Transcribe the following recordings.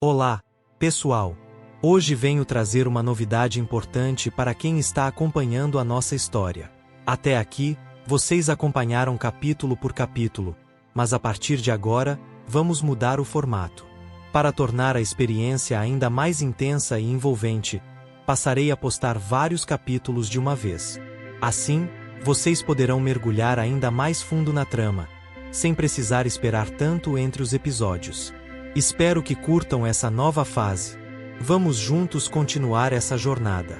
Olá, pessoal! Hoje venho trazer uma novidade importante para quem está acompanhando a nossa história. Até aqui, vocês acompanharam capítulo por capítulo, mas a partir de agora, vamos mudar o formato. Para tornar a experiência ainda mais intensa e envolvente, passarei a postar vários capítulos de uma vez. Assim, vocês poderão mergulhar ainda mais fundo na trama, sem precisar esperar tanto entre os episódios. Espero que curtam essa nova fase. Vamos juntos continuar essa jornada.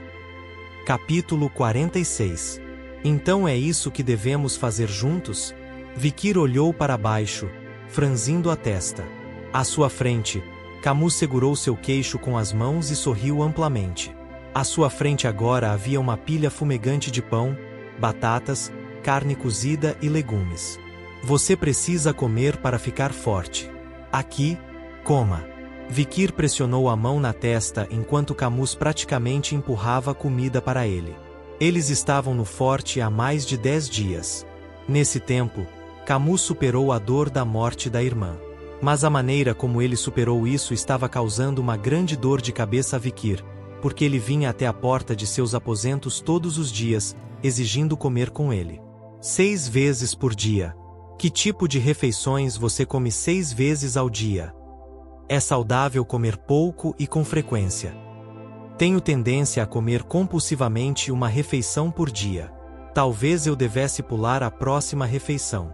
Capítulo 46. Então é isso que devemos fazer juntos? Vikir olhou para baixo, franzindo a testa. À sua frente, Camus segurou seu queixo com as mãos e sorriu amplamente. À sua frente agora havia uma pilha fumegante de pão, batatas, carne cozida e legumes. Você precisa comer para ficar forte. Aqui, coma. Vikir pressionou a mão na testa enquanto Camus praticamente empurrava comida para ele. Eles estavam no forte há mais de 10 dias. Nesse tempo, Camus superou a dor da morte da irmã. Mas a maneira como ele superou isso estava causando uma grande dor de cabeça a Vikir, porque ele vinha até a porta de seus aposentos todos os dias, exigindo comer com ele. 6 vezes por dia. Que tipo de refeições você come 6 vezes ao dia? É saudável comer pouco e com frequência. Tenho tendência a comer compulsivamente uma refeição por dia. Talvez eu devesse pular a próxima refeição.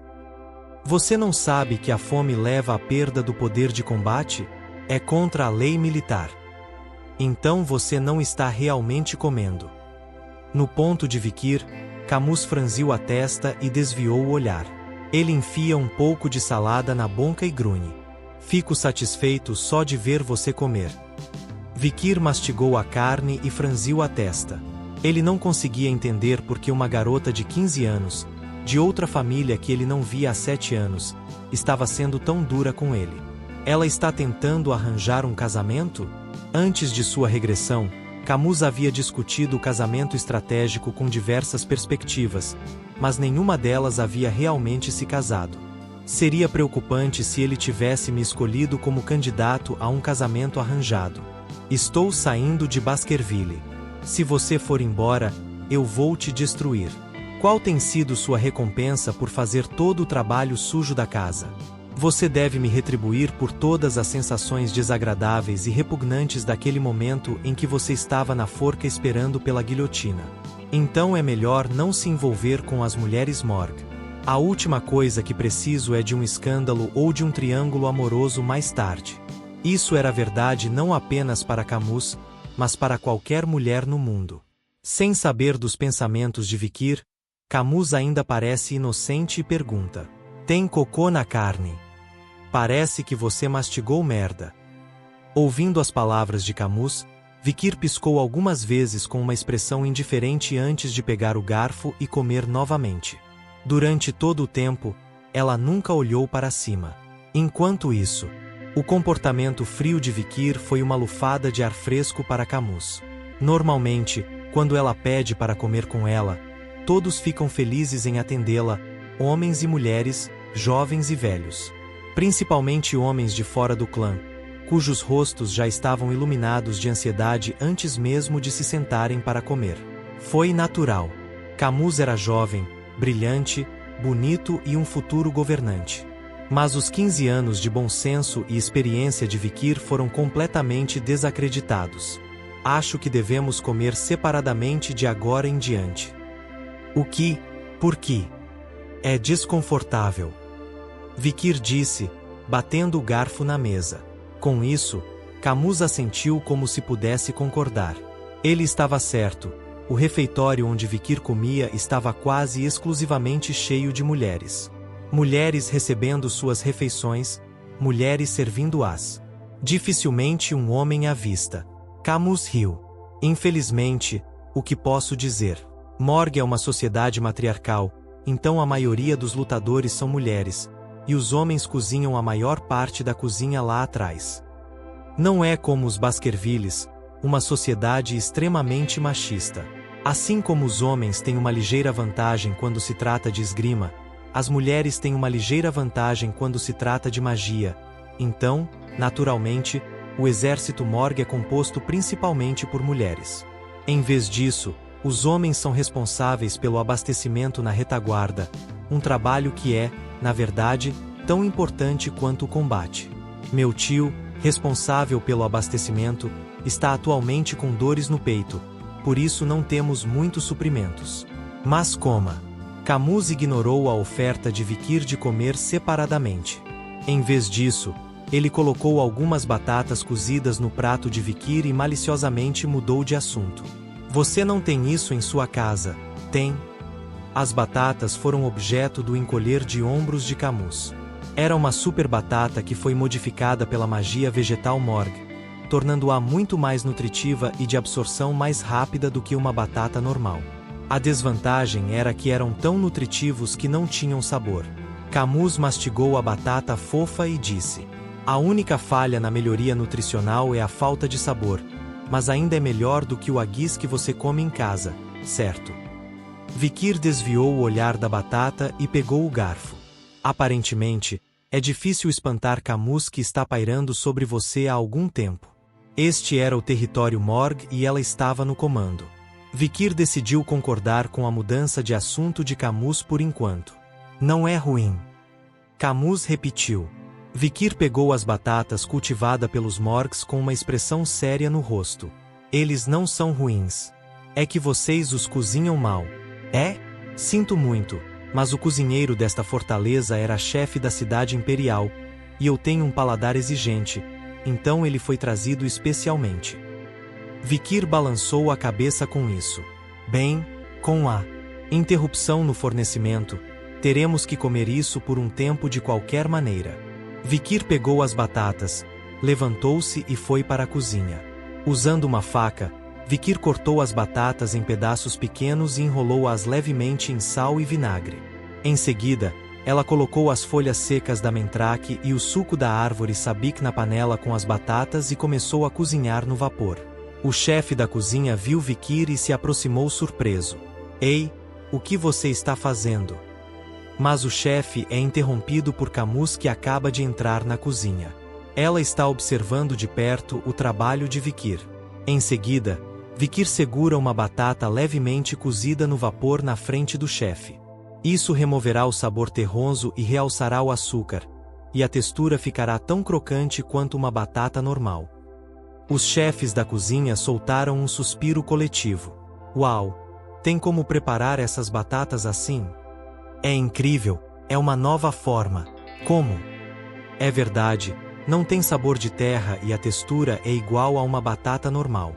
Você não sabe que a fome leva à perda do poder de combate? É contra a lei militar. Então você não está realmente comendo. No ponto de Vikir, Camus franziu a testa e desviou o olhar. Ele enfia um pouco de salada na boca e grunhe. Fico satisfeito só de ver você comer. Vikir mastigou a carne e franziu a testa. Ele não conseguia entender por que uma garota de 15 anos, de outra família que ele não via há 7 anos, estava sendo tão dura com ele. Ela está tentando arranjar um casamento? Antes de sua regressão, Camus havia discutido o casamento estratégico com diversas perspectivas, mas nenhuma delas havia realmente se casado. Seria preocupante se ele tivesse me escolhido como candidato a um casamento arranjado. Estou saindo de Baskerville. Se você for embora, eu vou te destruir. Qual tem sido sua recompensa por fazer todo o trabalho sujo da casa? Você deve me retribuir por todas as sensações desagradáveis e repugnantes daquele momento em que você estava na forca esperando pela guilhotina. Então é melhor não se envolver com as mulheres Morg. A última coisa que preciso é de um escândalo ou de um triângulo amoroso mais tarde. Isso era verdade não apenas para Camus, mas para qualquer mulher no mundo. Sem saber dos pensamentos de Vikir, Camus ainda parece inocente e pergunta: tem cocô na carne? Parece que você mastigou merda. Ouvindo as palavras de Camus, Vikir piscou algumas vezes com uma expressão indiferente antes de pegar o garfo e comer novamente. Durante todo o tempo, ela nunca olhou para cima. Enquanto isso, o comportamento frio de Vikir foi uma lufada de ar fresco para Camus. Normalmente, quando ela pede para comer com ela, todos ficam felizes em atendê-la, homens e mulheres, jovens e velhos. Principalmente homens de fora do clã, cujos rostos já estavam iluminados de ansiedade antes mesmo de se sentarem para comer. Foi natural. Camus era jovem, brilhante, bonito e um futuro governante. Mas os 15 anos de bom senso e experiência de Vikir foram completamente desacreditados. Acho que devemos comer separadamente de agora em diante. O que? Por quê? É desconfortável. Vikir disse, batendo o garfo na mesa. Com isso, Camus assentiu como se pudesse concordar. Ele estava certo. O refeitório onde Vikir comia estava quase exclusivamente cheio de mulheres. Mulheres recebendo suas refeições, mulheres servindo-as. Dificilmente um homem à vista. Camus riu. Infelizmente, o que posso dizer? Morg é uma sociedade matriarcal, então a maioria dos lutadores são mulheres, e os homens cozinham a maior parte da cozinha lá atrás. Não é como os Baskervilles, uma sociedade extremamente machista. Assim como os homens têm uma ligeira vantagem quando se trata de esgrima, as mulheres têm uma ligeira vantagem quando se trata de magia. Então, naturalmente, o exército Morg é composto principalmente por mulheres. Em vez disso, os homens são responsáveis pelo abastecimento na retaguarda, um trabalho que é, na verdade, tão importante quanto o combate. Meu tio, responsável pelo abastecimento, está atualmente com dores no peito, por isso não temos muitos suprimentos. Mas coma. Camus ignorou a oferta de Vikir de comer separadamente. Em vez disso, ele colocou algumas batatas cozidas no prato de Vikir e maliciosamente mudou de assunto. Você não tem isso em sua casa, tem? As batatas foram objeto do encolher de ombros de Camus. Era uma super batata que foi modificada pela magia vegetal Morg, tornando-a muito mais nutritiva e de absorção mais rápida do que uma batata normal. A desvantagem era que eram tão nutritivos que não tinham sabor. Camus mastigou a batata fofa e disse: "A única falha na melhoria nutricional é a falta de sabor, mas ainda é melhor do que o aguis que você come em casa, certo?" Vikir desviou o olhar da batata e pegou o garfo. Aparentemente, é difícil espantar Camus que está pairando sobre você há algum tempo. Este era o território Morg e ela estava no comando. Vikir decidiu concordar com a mudança de assunto de Camus por enquanto. Não é ruim. Camus repetiu. Vikir pegou as batatas cultivadas pelos Morgs com uma expressão séria no rosto. Eles não são ruins. É que vocês os cozinham mal. É? Sinto muito, mas o cozinheiro desta fortaleza era chefe da cidade imperial, e eu tenho um paladar exigente, então ele foi trazido especialmente. Vikir balançou a cabeça com isso. Bem, com a interrupção no fornecimento, teremos que comer isso por um tempo de qualquer maneira. Vikir pegou as batatas, levantou-se e foi para a cozinha. Usando uma faca, Vikir cortou as batatas em pedaços pequenos e enrolou-as levemente em sal e vinagre. Em seguida, ela colocou as folhas secas da mentraque e o suco da árvore sabik na panela com as batatas e começou a cozinhar no vapor. O chefe da cozinha viu Vikir e se aproximou surpreso. Ei, o que você está fazendo? Mas o chefe é interrompido por Camus que acaba de entrar na cozinha. Ela está observando de perto o trabalho de Vikir. Em seguida, Vikir segura uma batata levemente cozida no vapor na frente do chefe. Isso removerá o sabor terroso e realçará o açúcar, e a textura ficará tão crocante quanto uma batata normal. Os chefes da cozinha soltaram um suspiro coletivo. Uau! Tem como preparar essas batatas assim? É incrível, é uma nova forma. Como? É verdade, não tem sabor de terra e a textura é igual a uma batata normal.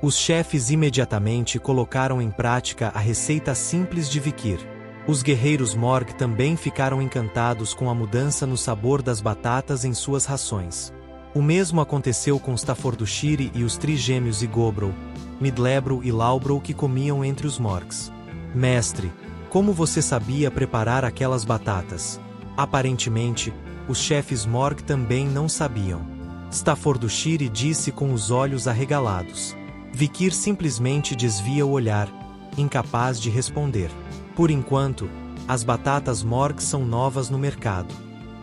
Os chefes imediatamente colocaram em prática a receita simples de Vikir. Os guerreiros Morg também ficaram encantados com a mudança no sabor das batatas em suas rações. O mesmo aconteceu com Staffordshire e os trigêmeos Igobro, Midlebro e Laubro que comiam entre os Morgs. Mestre, como você sabia preparar aquelas batatas? Aparentemente, os chefes Morg também não sabiam. Staffordshire disse com os olhos arregalados. Vikir simplesmente desvia o olhar, incapaz de responder. Por enquanto, as batatas Morg são novas no mercado.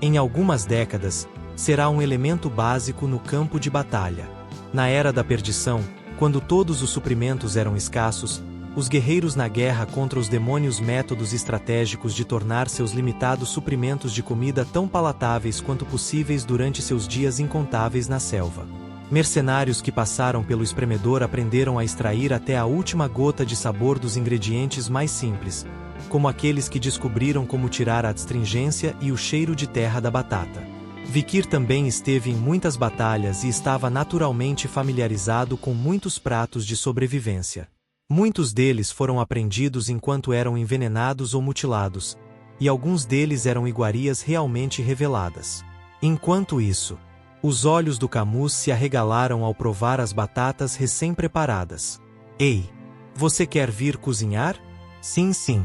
Em algumas décadas, será um elemento básico no campo de batalha. Na Era da Perdição, quando todos os suprimentos eram escassos, os guerreiros na guerra contra os demônios métodos estratégicos de tornar seus limitados suprimentos de comida tão palatáveis quanto possíveis durante seus dias incontáveis na selva. Mercenários que passaram pelo espremedor aprenderam a extrair até a última gota de sabor dos ingredientes mais simples, como aqueles que descobriram como tirar a astringência e o cheiro de terra da batata. Vikir também esteve em muitas batalhas e estava naturalmente familiarizado com muitos pratos de sobrevivência. Muitos deles foram aprendidos enquanto eram envenenados ou mutilados, e alguns deles eram iguarias realmente reveladas. Enquanto isso, os olhos do Camus se arregalaram ao provar as batatas recém-preparadas. Ei, você quer vir cozinhar? Sim, sim.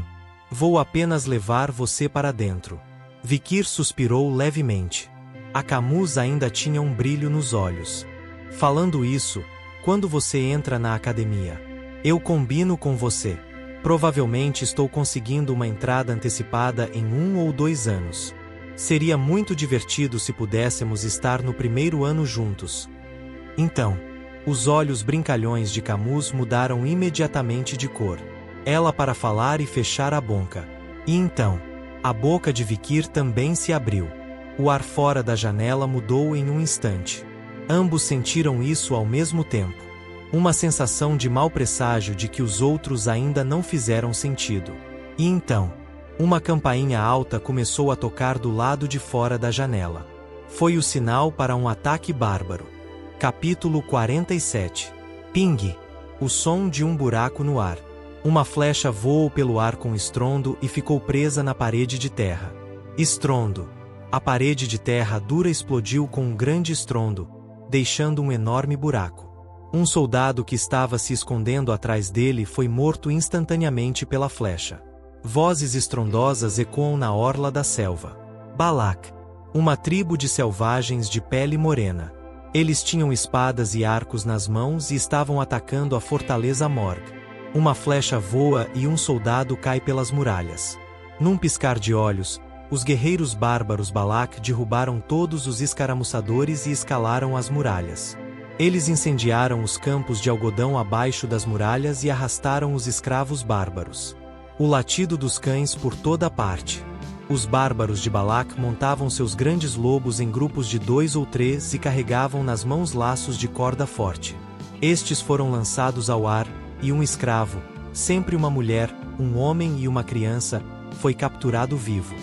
Vou apenas levar você para dentro. Vikir suspirou levemente. A Camus ainda tinha um brilho nos olhos. Falando isso, quando você entra na academia, eu combino com você. Provavelmente estou conseguindo uma entrada antecipada em 1 ou 2 anos. Seria muito divertido se pudéssemos estar no primeiro ano juntos. Então, os olhos brincalhões de Camus mudaram imediatamente de cor. Ela para falar e fechar a boca. E então, a boca de Vikir também se abriu. O ar fora da janela mudou em um instante. Ambos sentiram isso ao mesmo tempo. Uma sensação de mau presságio de que os outros ainda não fizeram sentido. E então, uma campainha alta começou a tocar do lado de fora da janela. Foi o sinal para um ataque bárbaro. Capítulo 47. Ping! O som de um buraco no ar. Uma flecha voou pelo ar com estrondo e ficou presa na parede de terra. Estrondo. A parede de terra dura explodiu com um grande estrondo, deixando um enorme buraco. Um soldado que estava se escondendo atrás dele foi morto instantaneamente pela flecha. Vozes estrondosas ecoam na orla da selva. Balak. Uma tribo de selvagens de pele morena. Eles tinham espadas e arcos nas mãos e estavam atacando a fortaleza Morg. Uma flecha voa e um soldado cai pelas muralhas. Num piscar de olhos, os guerreiros bárbaros Balak derrubaram todos os escaramuçadores e escalaram as muralhas. Eles incendiaram os campos de algodão abaixo das muralhas e arrastaram os escravos bárbaros. O latido dos cães por toda parte. Os bárbaros de Balak montavam seus grandes lobos em grupos de 2 ou 3 e carregavam nas mãos laços de corda forte. Estes foram lançados ao ar, e um escravo, sempre uma mulher, um homem e uma criança, foi capturado vivo.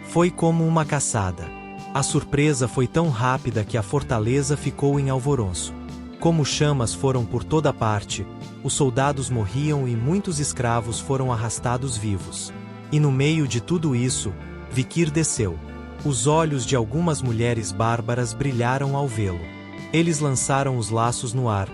Foi como uma caçada. A surpresa foi tão rápida que a fortaleza ficou em alvoroço. Como chamas foram por toda parte, os soldados morriam e muitos escravos foram arrastados vivos. E no meio de tudo isso, Vikir desceu. Os olhos de algumas mulheres bárbaras brilharam ao vê-lo. Eles lançaram os laços no ar,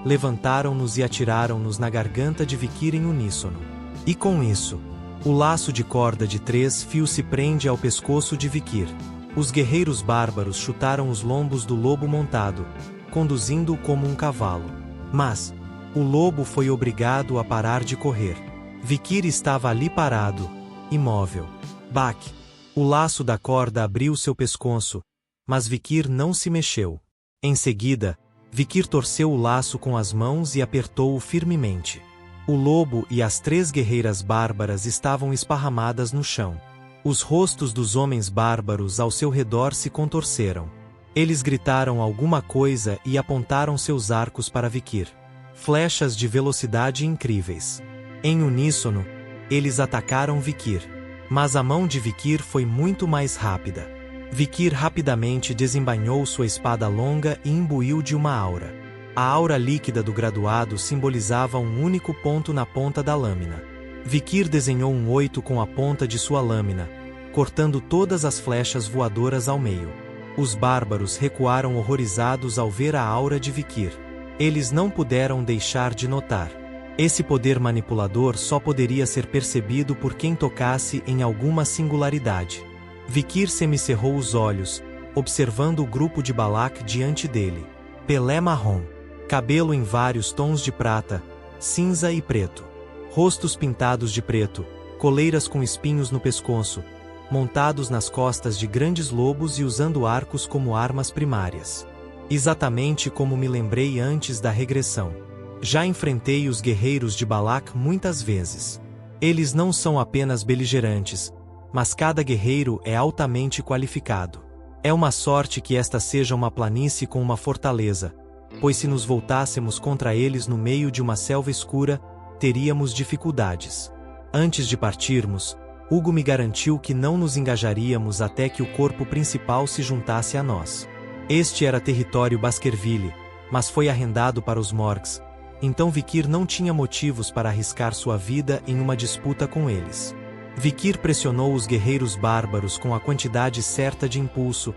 levantaram-nos e atiraram-nos na garganta de Vikir em uníssono. E com isso, o laço de corda de 3 fios se prende ao pescoço de Vikir. Os guerreiros bárbaros chutaram os lombos do lobo montado, conduzindo-o como um cavalo. Mas o lobo foi obrigado a parar de correr. Vikir estava ali parado, imóvel. Baque! O laço da corda abriu seu pescoço, mas Vikir não se mexeu. Em seguida, Vikir torceu o laço com as mãos e apertou-o firmemente. O lobo e as 3 guerreiras bárbaras estavam esparramadas no chão. Os rostos dos homens bárbaros ao seu redor se contorceram. Eles gritaram alguma coisa e apontaram seus arcos para Vikir. Flechas de velocidade incríveis. Em uníssono, eles atacaram Vikir. Mas a mão de Vikir foi muito mais rápida. Vikir rapidamente desembainhou sua espada longa e imbuiu de uma aura. A aura líquida do graduado simbolizava um único ponto na ponta da lâmina. Vikir desenhou um 8 com a ponta de sua lâmina, cortando todas as flechas voadoras ao meio. Os bárbaros recuaram horrorizados ao ver a aura de Vikir. Eles não puderam deixar de notar. Esse poder manipulador só poderia ser percebido por quem tocasse em alguma singularidade. Vikir semicerrou os olhos, observando o grupo de Balak diante dele. Pelé marrom. Cabelo em vários tons de prata, cinza e preto. Rostos pintados de preto, coleiras com espinhos no pescoço, montados nas costas de grandes lobos e usando arcos como armas primárias. Exatamente como me lembrei antes da regressão. Já enfrentei os guerreiros de Balak muitas vezes. Eles não são apenas beligerantes, mas cada guerreiro é altamente qualificado. É uma sorte que esta seja uma planície com uma fortaleza, pois se nos voltássemos contra eles no meio de uma selva escura, teríamos dificuldades. Antes de partirmos, Hugo me garantiu que não nos engajaríamos até que o corpo principal se juntasse a nós. Este era território Baskerville, mas foi arrendado para os Morgs, então Vikir não tinha motivos para arriscar sua vida em uma disputa com eles. Vikir pressionou os guerreiros bárbaros com a quantidade certa de impulso,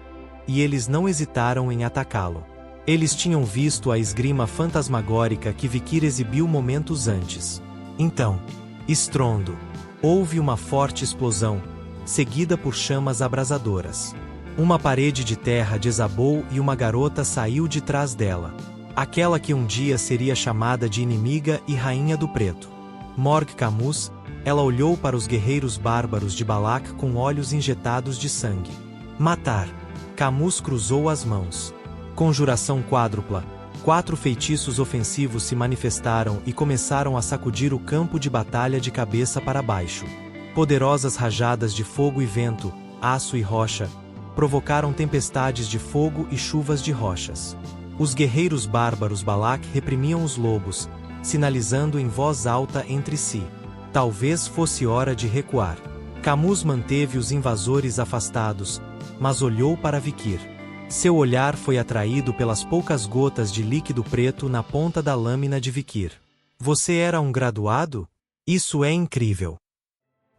e eles não hesitaram em atacá-lo. Eles tinham visto a esgrima fantasmagórica que Vikir exibiu momentos antes. Então, estrondo. Houve uma forte explosão, seguida por chamas abrasadoras. Uma parede de terra desabou e uma garota saiu de trás dela. Aquela que um dia seria chamada de inimiga e rainha do preto. Morg Camus, ela olhou para os guerreiros bárbaros de Balak com olhos injetados de sangue. Matar. Camus cruzou as mãos. Conjuração quádrupla. 4 feitiços ofensivos se manifestaram e começaram a sacudir o campo de batalha de cabeça para baixo. Poderosas rajadas de fogo e vento, aço e rocha, provocaram tempestades de fogo e chuvas de rochas. Os guerreiros bárbaros Balak reprimiam os lobos, sinalizando em voz alta entre si: talvez fosse hora de recuar. Camuz manteve os invasores afastados, mas olhou para Vikir. Seu olhar foi atraído pelas poucas gotas de líquido preto na ponta da lâmina de Vikir. Você era um graduado? Isso é incrível.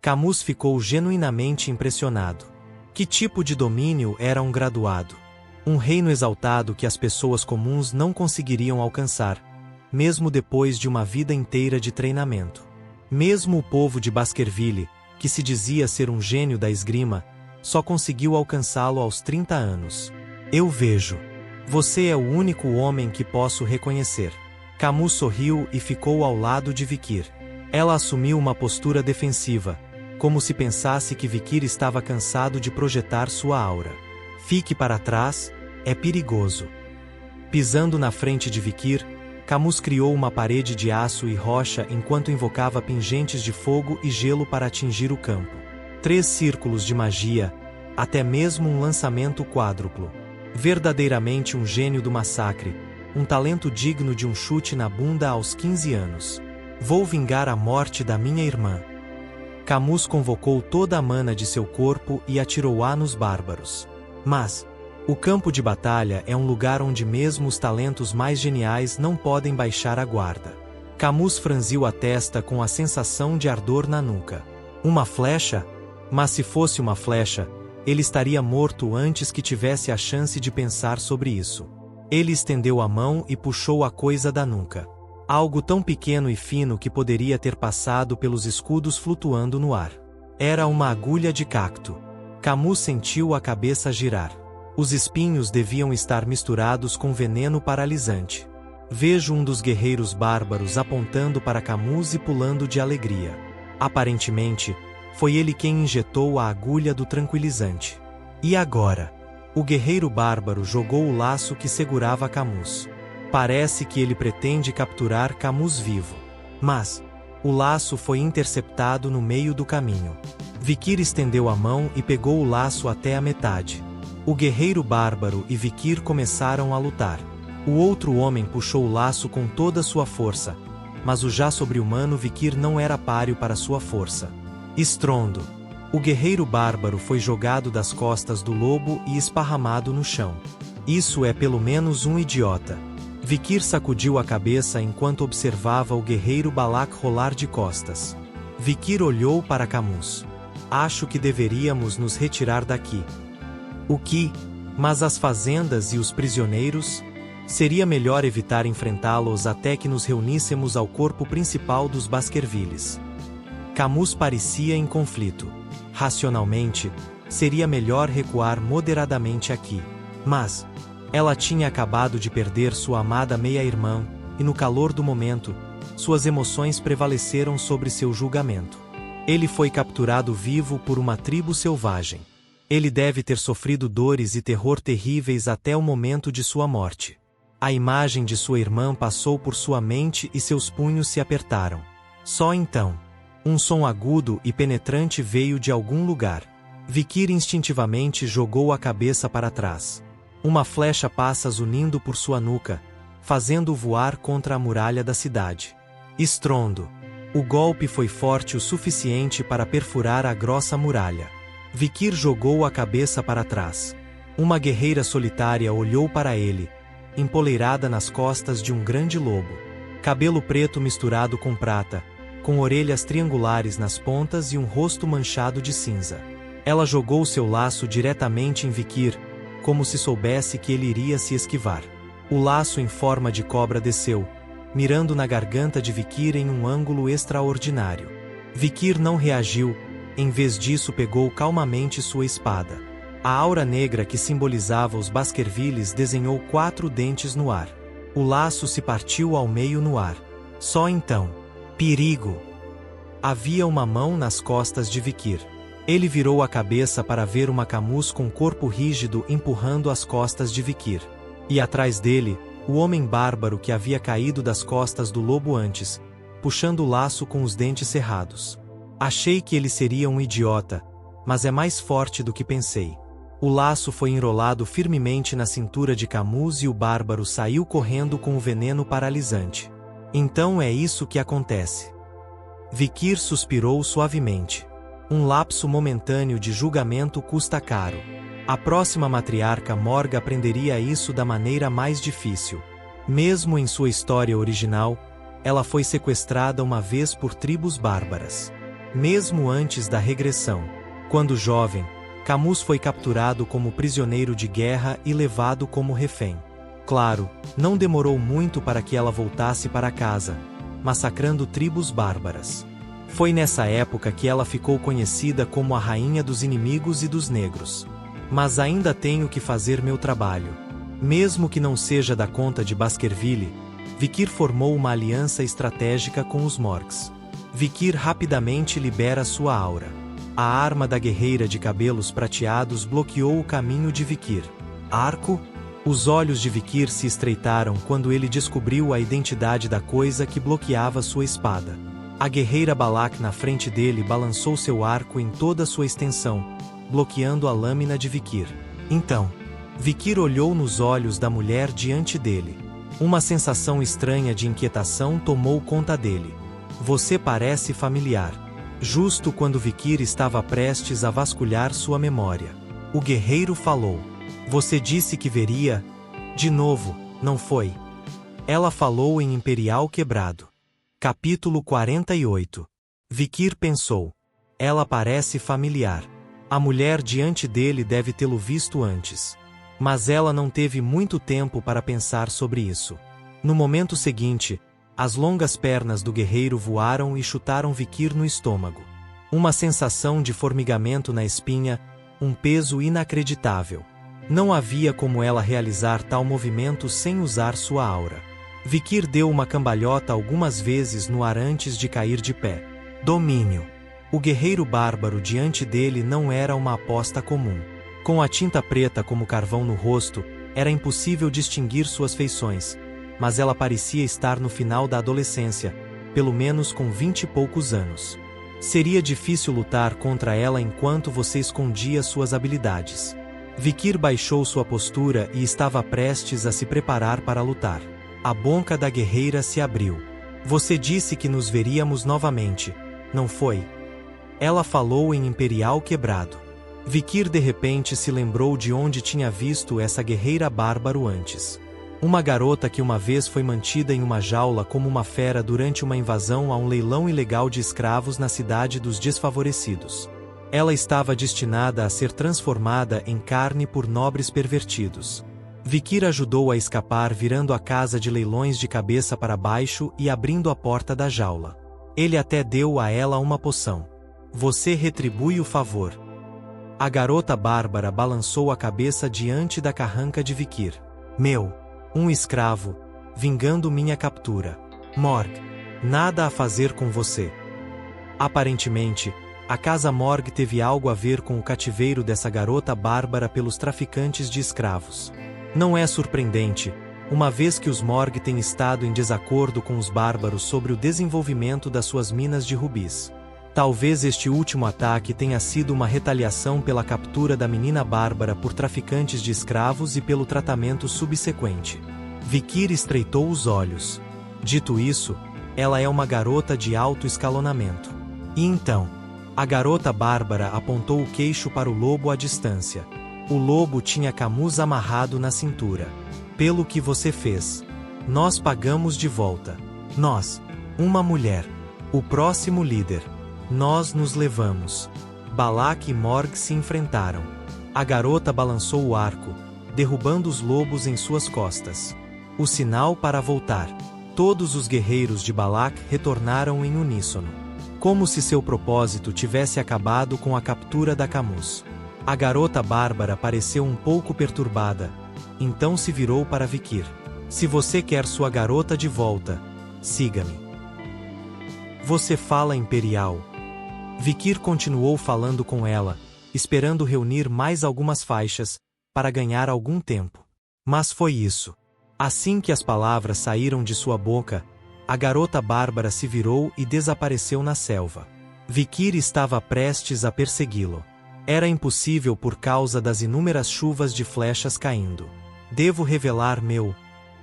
Camuz ficou genuinamente impressionado. Que tipo de domínio era um graduado? Um reino exaltado que as pessoas comuns não conseguiriam alcançar, mesmo depois de uma vida inteira de treinamento. Mesmo o povo de Baskerville, que se dizia ser um gênio da esgrima, só conseguiu alcançá-lo aos 30 anos. Eu vejo. Você é o único homem que posso reconhecer. Camuz sorriu e ficou ao lado de Vikir. Ela assumiu uma postura defensiva, como se pensasse que Vikir estava cansado de projetar sua aura. Fique para trás, é perigoso. Pisando na frente de Vikir, Camuz criou uma parede de aço e rocha enquanto invocava pingentes de fogo e gelo para atingir o campo. 3 círculos de magia, até mesmo um lançamento quádruplo. Verdadeiramente um gênio do massacre, um talento digno de um chute na bunda aos 15 anos. Vou vingar a morte da minha irmã. Camuz convocou toda a mana de seu corpo e atirou-a nos bárbaros. Mas o campo de batalha é um lugar onde mesmo os talentos mais geniais não podem baixar a guarda. Camuz franziu a testa com a sensação de ardor na nuca. Uma flecha? Mas se fosse uma flecha, ele estaria morto antes que tivesse a chance de pensar sobre isso. Ele estendeu a mão e puxou a coisa da nuca. Algo tão pequeno e fino que poderia ter passado pelos escudos flutuando no ar. Era uma agulha de cacto. Camuz sentiu a cabeça girar. Os espinhos deviam estar misturados com veneno paralisante. Vejo um dos guerreiros bárbaros apontando para Camuz e pulando de alegria. Aparentemente, foi ele quem injetou a agulha do tranquilizante. E agora? O guerreiro bárbaro jogou o laço que segurava Camuz. Parece que ele pretende capturar Camuz vivo. Mas o laço foi interceptado no meio do caminho. Vikir estendeu a mão e pegou o laço até a metade. O guerreiro bárbaro e Vikir começaram a lutar. O outro homem puxou o laço com toda sua força, mas o já sobre-humano Vikir não era páreo para sua força. Estrondo. O guerreiro bárbaro foi jogado das costas do lobo e esparramado no chão. Isso é pelo menos um idiota. Vikir sacudiu a cabeça enquanto observava o guerreiro Balak rolar de costas. Vikir olhou para Camuz. Acho que deveríamos nos retirar daqui. O que? Mas as fazendas e os prisioneiros? Seria melhor evitar enfrentá-los até que nos reuníssemos ao corpo principal dos Baskervilles. Camuz parecia em conflito. Racionalmente, seria melhor recuar moderadamente aqui. Mas ela tinha acabado de perder sua amada meia-irmã, e no calor do momento, suas emoções prevaleceram sobre seu julgamento. Ele foi capturado vivo por uma tribo selvagem. Ele deve ter sofrido dores e terror terríveis até o momento de sua morte. A imagem de sua irmã passou por sua mente e seus punhos se apertaram. Só então, um som agudo e penetrante veio de algum lugar. Vikir instintivamente jogou a cabeça para trás. Uma flecha passa zunindo por sua nuca, fazendo-o voar contra a muralha da cidade. Estrondo. O golpe foi forte o suficiente para perfurar a grossa muralha. Vikir jogou a cabeça para trás. Uma guerreira solitária olhou para ele, empoleirada nas costas de um grande lobo. Cabelo preto misturado com prata, com orelhas triangulares nas pontas e um rosto manchado de cinza. Ela jogou seu laço diretamente em Vikir, como se soubesse que ele iria se esquivar. O laço em forma de cobra desceu, mirando na garganta de Vikir em um ângulo extraordinário. Vikir não reagiu, em vez disso pegou calmamente sua espada. A aura negra que simbolizava os Baskervilles desenhou 4 dentes no ar. O laço se partiu ao meio no ar. Só então. Perigo! Havia uma mão nas costas de Vikir. Ele virou a cabeça para ver uma Camuz com corpo rígido empurrando as costas de Vikir. E atrás dele, o homem bárbaro que havia caído das costas do lobo antes, puxando o laço com os dentes cerrados. Achei que ele seria um idiota, mas é mais forte do que pensei. O laço foi enrolado firmemente na cintura de Camus e o bárbaro saiu correndo com o veneno paralisante. Então é isso que acontece. Vikir suspirou suavemente. Um lapso momentâneo de julgamento custa caro. A próxima matriarca Morg aprenderia isso da maneira mais difícil. Mesmo em sua história original, ela foi sequestrada uma vez por tribos bárbaras. Mesmo antes da regressão, quando jovem, Camus foi capturado como prisioneiro de guerra e levado como refém. Claro, não demorou muito para que ela voltasse para casa, massacrando tribos bárbaras. Foi nessa época que ela ficou conhecida como a rainha dos inimigos e dos negros. Mas ainda tenho que fazer meu trabalho. Mesmo que não seja da conta de Baskerville, Vikir formou uma aliança estratégica com os Morgs. Vikir rapidamente libera sua aura. A arma da guerreira de cabelos prateados bloqueou o caminho de Vikir. Arco? Os olhos de Vikir se estreitaram quando ele descobriu a identidade da coisa que bloqueava sua espada. A guerreira Balak na frente dele balançou seu arco em toda sua extensão, bloqueando a lâmina de Vikir. Então, Vikir olhou nos olhos da mulher diante dele. Uma sensação estranha de inquietação tomou conta dele. Você parece familiar. Justo quando Vikir estava prestes a vasculhar sua memória, o guerreiro falou. Você disse que veria? De novo, não foi? Ela falou em Imperial Quebrado. Capítulo 48. Vikir pensou. Ela parece familiar. A mulher diante dele deve tê-lo visto antes. Mas ela não teve muito tempo para pensar sobre isso. No momento seguinte, as longas pernas do guerreiro voaram e chutaram Vikir no estômago. Uma sensação de formigamento na espinha, um peso inacreditável. Não havia como ela realizar tal movimento sem usar sua aura. Vikir deu uma cambalhota algumas vezes no ar antes de cair de pé. Domínio. O guerreiro bárbaro diante dele não era uma aposta comum. Com a tinta preta como carvão no rosto, era impossível distinguir suas feições, mas ela parecia estar no final da adolescência, pelo menos com 20 e poucos anos. Seria difícil lutar contra ela enquanto você escondia suas habilidades. Vikir baixou sua postura e estava prestes a se preparar para lutar. A boca da guerreira se abriu. Você disse que nos veríamos novamente, não foi? Ela falou em Imperial Quebrado. Vikir de repente se lembrou de onde tinha visto essa guerreira bárbaro antes. Uma garota que uma vez foi mantida em uma jaula como uma fera durante uma invasão a um leilão ilegal de escravos na cidade dos desfavorecidos. Ela estava destinada a ser transformada em carne por nobres pervertidos. Vikir ajudou a escapar virando a casa de leilões de cabeça para baixo e abrindo a porta da jaula. Ele até deu a ela uma poção. Você retribui o favor. A garota bárbara balançou a cabeça diante da carranca de Vikir. Um escravo, vingando minha captura. Morg, nada a fazer com você. Aparentemente, a casa Morg teve algo a ver com o cativeiro dessa garota bárbara pelos traficantes de escravos. Não é surpreendente, uma vez que os Morg têm estado em desacordo com os bárbaros sobre o desenvolvimento das suas minas de rubis. Talvez este último ataque tenha sido uma retaliação pela captura da menina bárbara por traficantes de escravos e pelo tratamento subsequente. Vikir estreitou os olhos. Dito isso, ela é uma garota de alto escalonamento. E então, a garota bárbara apontou o queixo para o lobo à distância. O lobo tinha Camus amarrado na cintura. Pelo que você fez, nós pagamos de volta. Nós, uma mulher, o próximo líder. Nós nos levamos. Balak e Morg se enfrentaram. A garota balançou o arco, derrubando os lobos em suas costas. O sinal para voltar. Todos os guerreiros de Balak retornaram em uníssono. Como se seu propósito tivesse acabado com a captura da Camus. A garota bárbara pareceu um pouco perturbada, então se virou para Vikir. Se você quer sua garota de volta, siga-me. Você fala imperial. Vikir continuou falando com ela, esperando reunir mais algumas faixas, para ganhar algum tempo. Mas foi isso. Assim que as palavras saíram de sua boca, a garota bárbara se virou e desapareceu na selva. Vikir estava prestes a persegui-lo. Era impossível por causa das inúmeras chuvas de flechas caindo. Devo revelar meu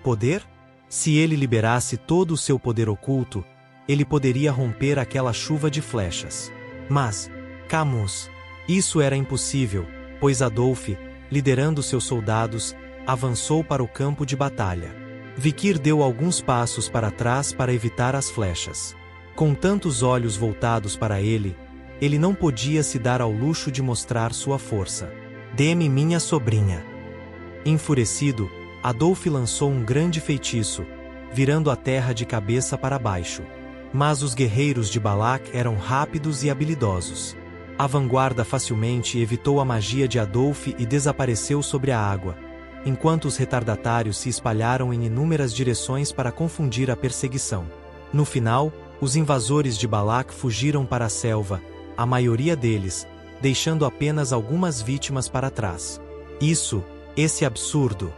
poder? Se ele liberasse todo o seu poder oculto, ele poderia romper aquela chuva de flechas. Mas, Camus, isso era impossível, pois Adolf, liderando seus soldados, avançou para o campo de batalha. Vikir deu alguns passos para trás para evitar as flechas. Com tantos olhos voltados para ele não podia se dar ao luxo de mostrar sua força. Dê-me minha sobrinha. Enfurecido, Adolf lançou um grande feitiço, virando a terra de cabeça para baixo. Mas os guerreiros de Balak eram rápidos e habilidosos. A vanguarda facilmente evitou a magia de Adolf e desapareceu sobre a água, enquanto os retardatários se espalharam em inúmeras direções para confundir a perseguição. No final, os invasores de Balak fugiram para a selva, a maioria deles, deixando apenas algumas vítimas para trás. Esse absurdo.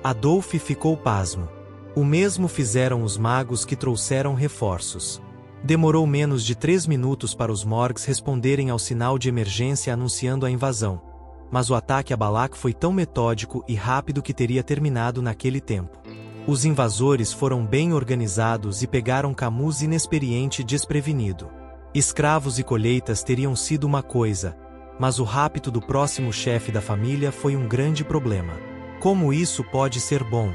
Adolf ficou pasmo. O mesmo fizeram os magos que trouxeram reforços. Demorou menos de 3 minutos para os Morgs responderem ao sinal de emergência anunciando a invasão. Mas o ataque a Balak foi tão metódico e rápido que teria terminado naquele tempo. Os invasores foram bem organizados e pegaram Camus inexperiente desprevenido. Escravos e colheitas teriam sido uma coisa, mas o rapto do próximo chefe da família foi um grande problema. Como isso pode ser bom?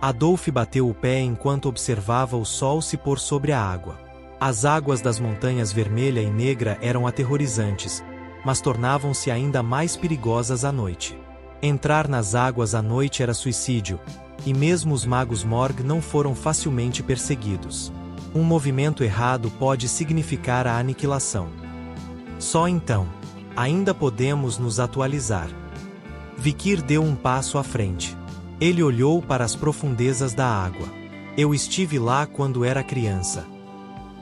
Adolf bateu o pé enquanto observava o sol se pôr sobre a água. As águas das montanhas vermelha e negra eram aterrorizantes, mas tornavam-se ainda mais perigosas à noite. Entrar nas águas à noite era suicídio, e mesmo os magos Morg não foram facilmente perseguidos. Um movimento errado pode significar a aniquilação. Só então, ainda podemos nos atualizar. Vikir deu um passo à frente. Ele olhou para as profundezas da água. Eu estive lá quando era criança.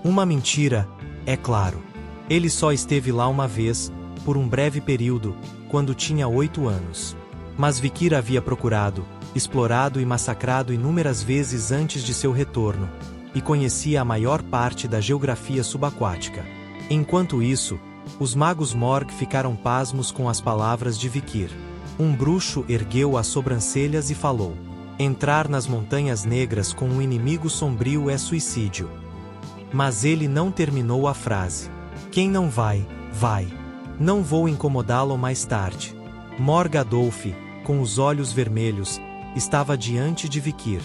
Uma mentira, é claro. Ele só esteve lá uma vez, por um breve período, quando tinha 8 anos. Mas Vikir havia procurado, explorado e massacrado inúmeras vezes antes de seu retorno, e conhecia a maior parte da geografia subaquática. Enquanto isso, os magos Morg ficaram pasmos com as palavras de Vikir. Um bruxo ergueu as sobrancelhas e falou: entrar nas Montanhas Negras com um inimigo sombrio é suicídio. Mas ele não terminou a frase. Quem não vai, vai. Não vou incomodá-lo mais tarde. Morg Adolf, com os olhos vermelhos, estava diante de Vikir.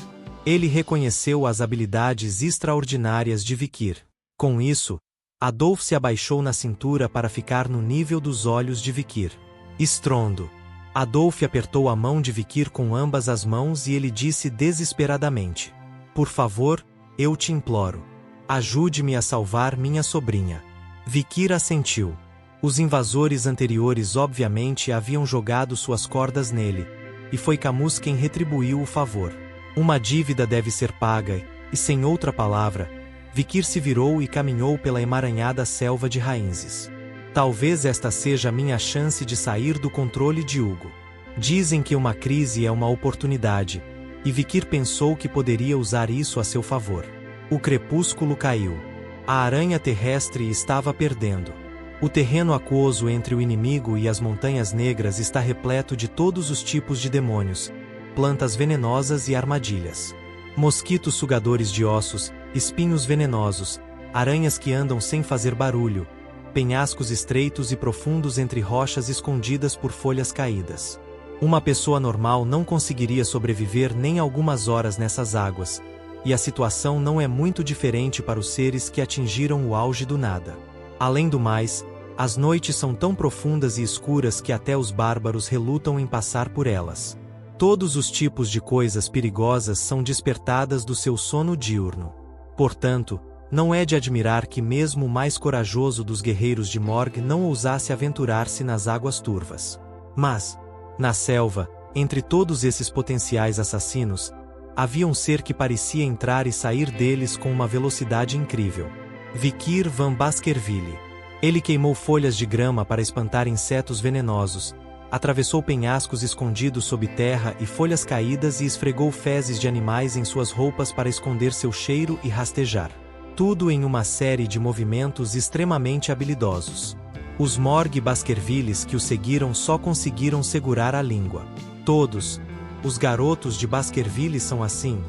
Ele reconheceu as habilidades extraordinárias de Vikir. Com isso, Adolf se abaixou na cintura para ficar no nível dos olhos de Vikir. Estrondo. Adolf apertou a mão de Vikir com ambas as mãos e ele disse desesperadamente: por favor, eu te imploro. Ajude-me a salvar minha sobrinha. Vikir assentiu. Os invasores anteriores obviamente haviam jogado suas cordas nele, e foi Camus quem retribuiu o favor. Uma dívida deve ser paga, e sem outra palavra, Vikir se virou e caminhou pela emaranhada selva de raízes. Talvez esta seja a minha chance de sair do controle de Hugo. Dizem que uma crise é uma oportunidade, e Vikir pensou que poderia usar isso a seu favor. O crepúsculo caiu. A aranha terrestre estava perdendo. O terreno aquoso entre o inimigo e as Montanhas Negras está repleto de todos os tipos de demônios, plantas venenosas e armadilhas. Mosquitos sugadores de ossos, espinhos venenosos, aranhas que andam sem fazer barulho, penhascos estreitos e profundos entre rochas escondidas por folhas caídas. Uma pessoa normal não conseguiria sobreviver nem algumas horas nessas águas, e a situação não é muito diferente para os seres que atingiram o auge do nada. Além do mais, as noites são tão profundas e escuras que até os bárbaros relutam em passar por elas. Todos os tipos de coisas perigosas são despertadas do seu sono diurno. Portanto, não é de admirar que mesmo o mais corajoso dos guerreiros de Morg não ousasse aventurar-se nas águas turvas. Mas, na selva, entre todos esses potenciais assassinos, havia um ser que parecia entrar e sair deles com uma velocidade incrível. Vikir van Baskerville. Ele queimou folhas de grama para espantar insetos venenosos, atravessou penhascos escondidos sob terra e folhas caídas e esfregou fezes de animais em suas roupas para esconder seu cheiro e rastejar. Tudo em uma série de movimentos extremamente habilidosos. Os Morg Baskervilles que o seguiram só conseguiram segurar a língua. Todos, os garotos de Baskerville são assim?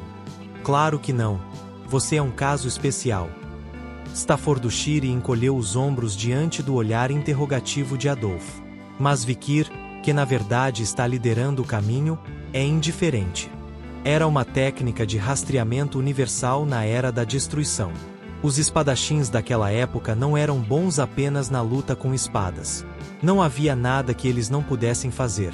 Claro que não. Você é um caso especial. Staffordshire encolheu os ombros diante do olhar interrogativo de Adolf. Mas Vikir, que na verdade está liderando o caminho, é indiferente. Era uma técnica de rastreamento universal na Era da Destruição. Os espadachins daquela época não eram bons apenas na luta com espadas. Não havia nada que eles não pudessem fazer.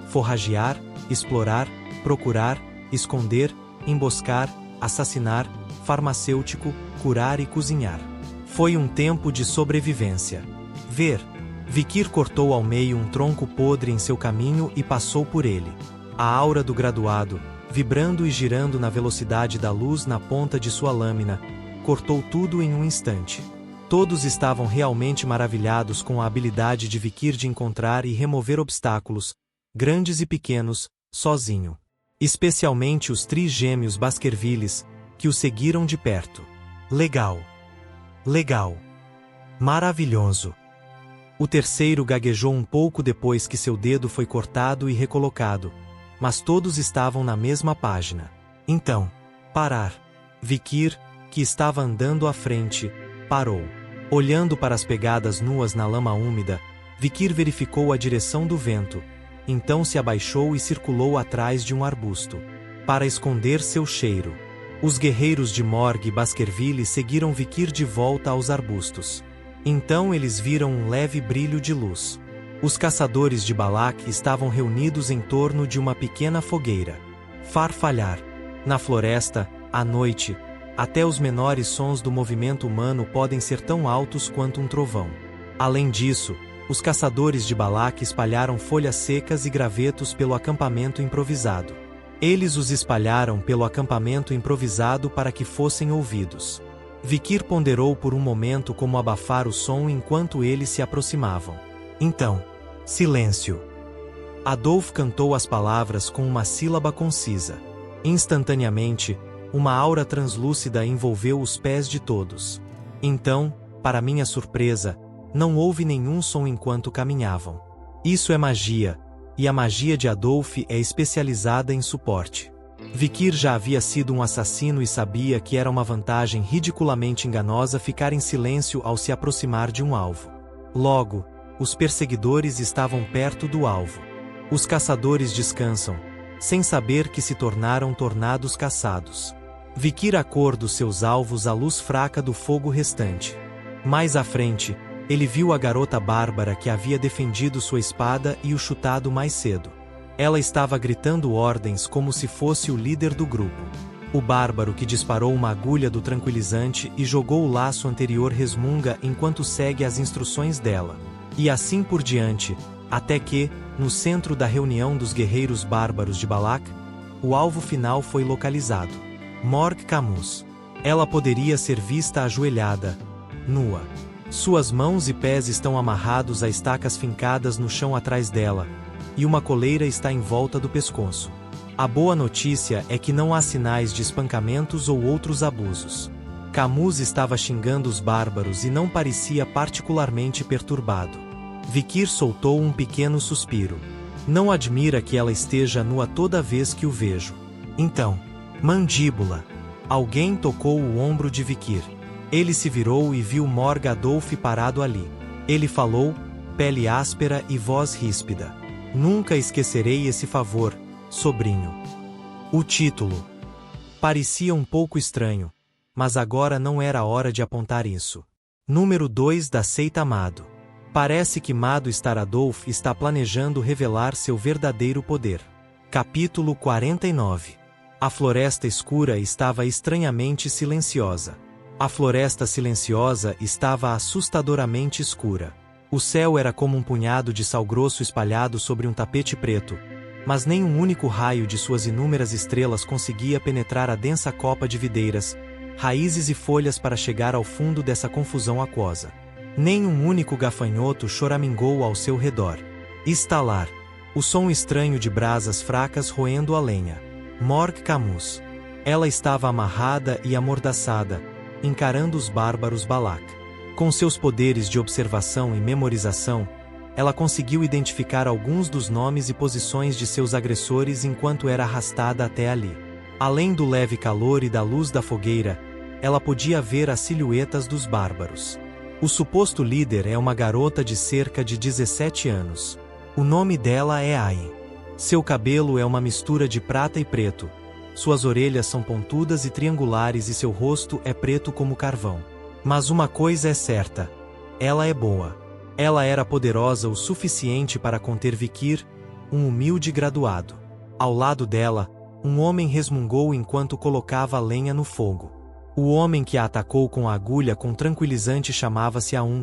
Forragear, explorar, procurar, esconder, emboscar, assassinar, farmacêutico, curar e cozinhar. Foi um tempo de sobrevivência. Ver. Vikir cortou ao meio um tronco podre em seu caminho e passou por ele. A aura do graduado, vibrando e girando na velocidade da luz na ponta de sua lâmina, cortou tudo em um instante. Todos estavam realmente maravilhados com a habilidade de Vikir de encontrar e remover obstáculos, grandes e pequenos, sozinho. Especialmente os trigêmeos Baskervilles, que o seguiram de perto. Legal. Legal. Maravilhoso. O terceiro gaguejou um pouco depois que seu dedo foi cortado e recolocado, mas todos estavam na mesma página. Então, parar. Vikir, que estava andando à frente, parou. Olhando para as pegadas nuas na lama úmida, Vikir verificou a direção do vento, então se abaixou e circulou atrás de um arbusto, para esconder seu cheiro. Os guerreiros de Morg Baskerville seguiram Vikir de volta aos arbustos. Então eles viram um leve brilho de luz. Os caçadores de Balak estavam reunidos em torno de uma pequena fogueira. Farfalhar. Na floresta, à noite, até os menores sons do movimento humano podem ser tão altos quanto um trovão. Além disso, os caçadores de Balak espalharam folhas secas e gravetos pelo acampamento improvisado. Eles os espalharam pelo acampamento improvisado para que fossem ouvidos. Vikir ponderou por um momento como abafar o som enquanto eles se aproximavam. Então, silêncio. Adolf cantou as palavras com uma sílaba concisa. Instantaneamente, uma aura translúcida envolveu os pés de todos. Então, para minha surpresa, não houve nenhum som enquanto caminhavam. Isso é magia, e a magia de Adolf é especializada em suporte. Vikir já havia sido um assassino e sabia que era uma vantagem ridiculamente enganosa ficar em silêncio ao se aproximar de um alvo. Logo, os perseguidores estavam perto do alvo. Os caçadores descansam, sem saber que se tornaram tornados caçados. Vikir acorda seus alvos à luz fraca do fogo restante. Mais à frente, ele viu a garota bárbara que havia defendido sua espada e o chutado mais cedo. Ela estava gritando ordens como se fosse o líder do grupo. O bárbaro que disparou uma agulha do tranquilizante e jogou o laço anterior resmunga enquanto segue as instruções dela. E assim por diante, até que, no centro da reunião dos guerreiros bárbaros de Balak, o alvo final foi localizado. Morg Camus. Ela poderia ser vista ajoelhada, nua. Suas mãos e pés estão amarrados a estacas fincadas no chão atrás dela, e uma coleira está em volta do pescoço. A boa notícia é que não há sinais de espancamentos ou outros abusos. Camus estava xingando os bárbaros e não parecia particularmente perturbado. Vikir soltou um pequeno suspiro. Não admira que ela esteja nua toda vez que o vejo. Então, mandíbula. Alguém tocou o ombro de Vikir. Ele se virou e viu Morg Adolf parado ali. Ele falou, pele áspera e voz ríspida. Nunca esquecerei esse favor, sobrinho. O título parecia um pouco estranho, mas agora não era a hora de apontar isso. Número 2 da seita Mado. Parece que Mado Staradolf está planejando revelar seu verdadeiro poder. Capítulo 49. A floresta escura estava estranhamente silenciosa. A floresta silenciosa estava assustadoramente escura. O céu era como um punhado de sal grosso espalhado sobre um tapete preto, mas nem um único raio de suas inúmeras estrelas conseguia penetrar a densa copa de videiras, raízes e folhas para chegar ao fundo dessa confusão aquosa. Nem um único gafanhoto choramingou ao seu redor. Estalar. O som estranho de brasas fracas roendo a lenha. Morgue Camus. Ela estava amarrada e amordaçada, encarando os bárbaros Balak. Com seus poderes de observação e memorização, ela conseguiu identificar alguns dos nomes e posições de seus agressores enquanto era arrastada até ali. Além do leve calor e da luz da fogueira, ela podia ver as silhuetas dos bárbaros. O suposto líder é uma garota de cerca de 17 anos. O nome dela é Ayin. Seu cabelo é uma mistura de prata e preto. Suas orelhas são pontudas e triangulares e seu rosto é preto como carvão. Mas uma coisa é certa: ela é boa. Ela era poderosa o suficiente para conter Vikir, um humilde graduado. Ao lado dela, um homem resmungou enquanto colocava lenha no fogo. O homem que a atacou com a agulha com tranquilizante chamava-se Aun,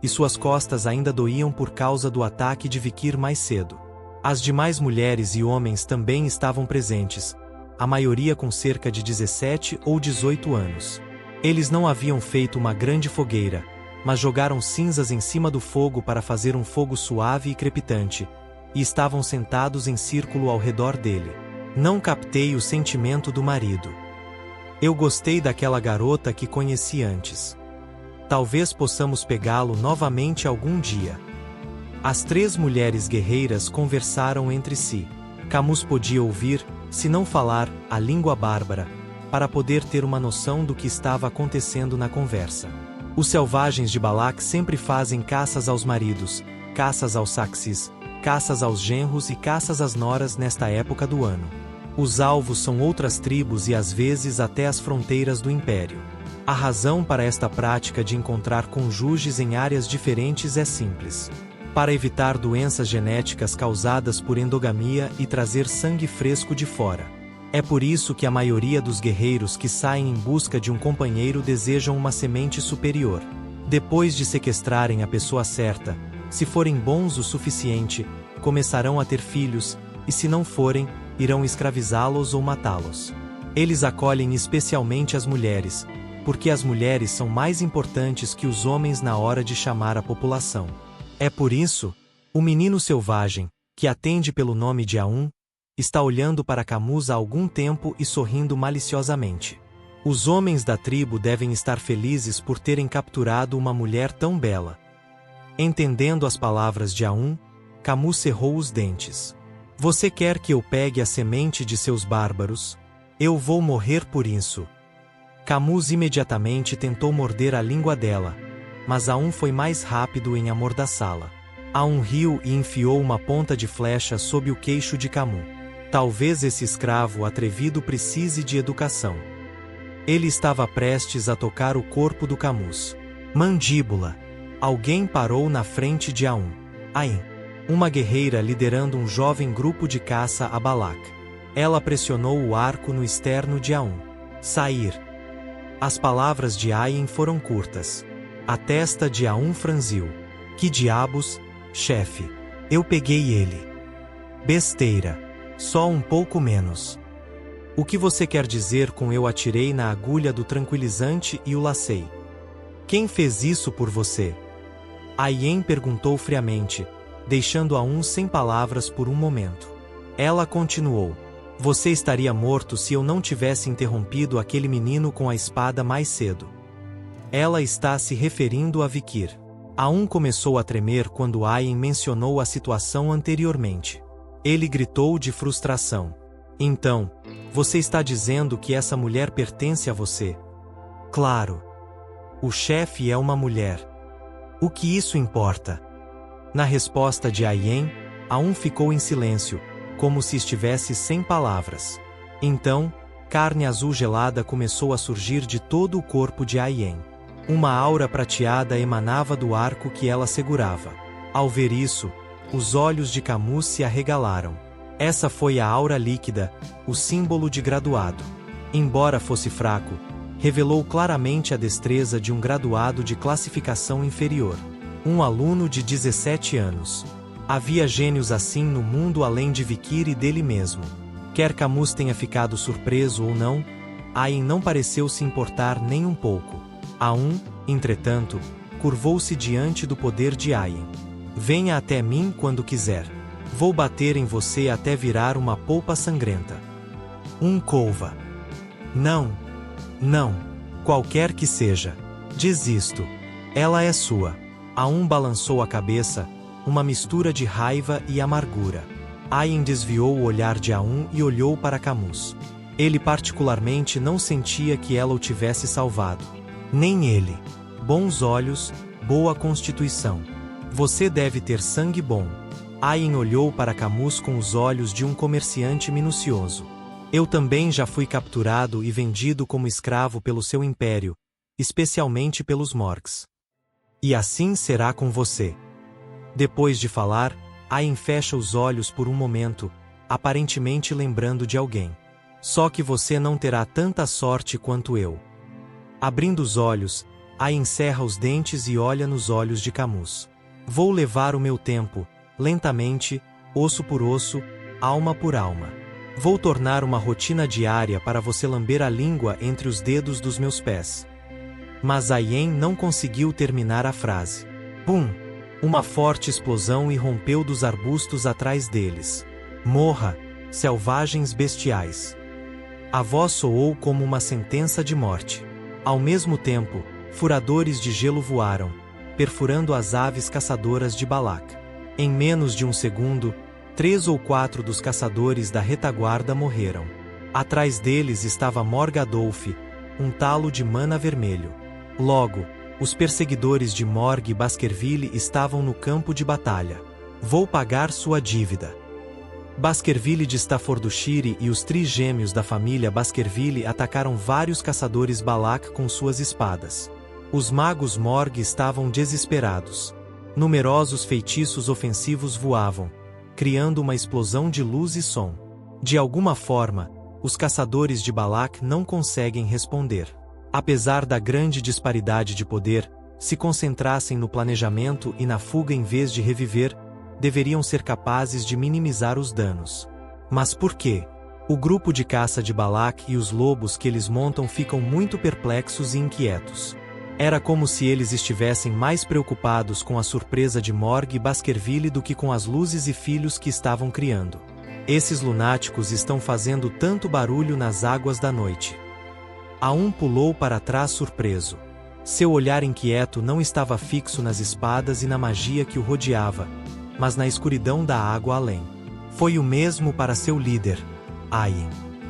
e suas costas ainda doíam por causa do ataque de Vikir mais cedo. As demais mulheres e homens também estavam presentes, a maioria com cerca de 17 ou 18 anos. Eles não haviam feito uma grande fogueira, mas jogaram cinzas em cima do fogo para fazer um fogo suave e crepitante, e estavam sentados em círculo ao redor dele. Não captei o sentimento do marido. Eu gostei daquela garota que conheci antes. Talvez possamos pegá-lo novamente algum dia. As 3 mulheres guerreiras conversaram entre si. Camus podia ouvir, se não falar, a língua bárbara, para poder ter uma noção do que estava acontecendo na conversa. Os selvagens de Balak sempre fazem caças aos maridos, caças aos saxis, caças aos genros e caças às noras nesta época do ano. Os alvos são outras tribos e às vezes até as fronteiras do império. A razão para esta prática de encontrar cônjuges em áreas diferentes é simples: para evitar doenças genéticas causadas por endogamia e trazer sangue fresco de fora. É por isso que a maioria dos guerreiros que saem em busca de um companheiro desejam uma semente superior. Depois de sequestrarem a pessoa certa, se forem bons o suficiente, começarão a ter filhos, e se não forem, irão escravizá-los ou matá-los. Eles acolhem especialmente as mulheres, porque as mulheres são mais importantes que os homens na hora de chamar a população. É por isso, o menino selvagem, que atende pelo nome de Aun, está olhando para Camus há algum tempo e sorrindo maliciosamente. Os homens da tribo devem estar felizes por terem capturado uma mulher tão bela. Entendendo as palavras de Aun, Camus cerrou os dentes. Você quer que eu pegue a semente de seus bárbaros? Eu vou morrer por isso. Camus imediatamente tentou morder a língua dela, mas Aun foi mais rápido em amordaçá-la. Aun riu e enfiou uma ponta de flecha sob o queixo de Camus. Talvez esse escravo atrevido precise de educação. Ele estava prestes a tocar o corpo do Camus. Mandíbula. Alguém parou na frente de Aun. Ain. Uma guerreira liderando um jovem grupo de caça a Balak. Ela pressionou o arco no externo de Aun. Sair. As palavras de Ain foram curtas. A testa de Aun franziu. Que diabos, chefe? Eu peguei ele. Besteira. Só um pouco menos. O que você quer dizer com eu atirei na agulha do tranquilizante e o lacei? Quem fez isso por você? Ain perguntou friamente, deixando Aun sem palavras por um momento. Ela continuou. Você estaria morto se eu não tivesse interrompido aquele menino com a espada mais cedo. Ela está se referindo a Vikir. Aun começou a tremer quando Ain mencionou a situação anteriormente. Ele gritou de frustração. Então, você está dizendo que essa mulher pertence a você? Claro. O chefe é uma mulher. O que isso importa? Na resposta de Ain, Aun ficou em silêncio, como se estivesse sem palavras. Então, carne azul gelada começou a surgir de todo o corpo de Ain. Uma aura prateada emanava do arco que ela segurava. Ao ver isso, os olhos de Camus se arregalaram. Essa foi a aura líquida, o símbolo de graduado. Embora fosse fraco, revelou claramente a destreza de um graduado de classificação inferior. Um aluno de 17 anos. Havia gênios assim no mundo além de Vikir e dele mesmo. Quer Camus tenha ficado surpreso ou não, Ain não pareceu se importar nem um pouco. Aun, entretanto, curvou-se diante do poder de Ain. Venha até mim quando quiser. Vou bater em você até virar uma polpa sangrenta. Couva. Não. Não. Qualquer que seja. Desisto. Ela é sua. Balançou a cabeça, uma mistura de raiva e amargura. Aien desviou o olhar de e olhou para Camus. Ele particularmente não sentia que ela o tivesse salvado. Nem ele. Bons olhos, boa constituição. Você deve ter sangue bom. Aien olhou para Camus com os olhos de um comerciante minucioso. Eu também já fui capturado e vendido como escravo pelo seu império, especialmente pelos Morgs. E assim será com você. Depois de falar, Aien fecha os olhos por um momento, aparentemente lembrando de alguém. Só que você não terá tanta sorte quanto eu. Abrindo os olhos, Aien cerra os dentes e olha nos olhos de Camus. Vou levar o meu tempo, lentamente, osso por osso, alma por alma. Vou tornar uma rotina diária para você lamber a língua entre os dedos dos meus pés. Mas Aien não conseguiu terminar a frase. Pum! Uma forte explosão irrompeu dos arbustos atrás deles. Morra, selvagens bestiais. A voz soou como uma sentença de morte. Ao mesmo tempo, furadores de gelo voaram, perfurando as aves caçadoras de Balak. Em menos de um segundo, 3 ou 4 dos caçadores da retaguarda morreram. Atrás deles estava Morgadolf, um talo de mana vermelho. Logo, os perseguidores de Morg e Baskerville estavam no campo de batalha. Vou pagar sua dívida. Baskerville de Staffordshire e os trigêmeos da família Baskerville atacaram vários caçadores Balak com suas espadas. Os magos Morg estavam desesperados. Numerosos feitiços ofensivos voavam, criando uma explosão de luz e som. De alguma forma, os caçadores de Balak não conseguem responder. Apesar da grande disparidade de poder, se concentrassem no planejamento e na fuga em vez de reviver, deveriam ser capazes de minimizar os danos. Mas por quê? O grupo de caça de Balak e os lobos que eles montam ficam muito perplexos e inquietos. Era como se eles estivessem mais preocupados com a surpresa de Morg e Baskerville do que com as luzes e filhos que estavam criando. Esses lunáticos estão fazendo tanto barulho nas águas da noite. Pulou para trás surpreso. Seu olhar inquieto não estava fixo nas espadas e na magia que o rodeava, mas na escuridão da água além. Foi o mesmo para seu líder, Aien.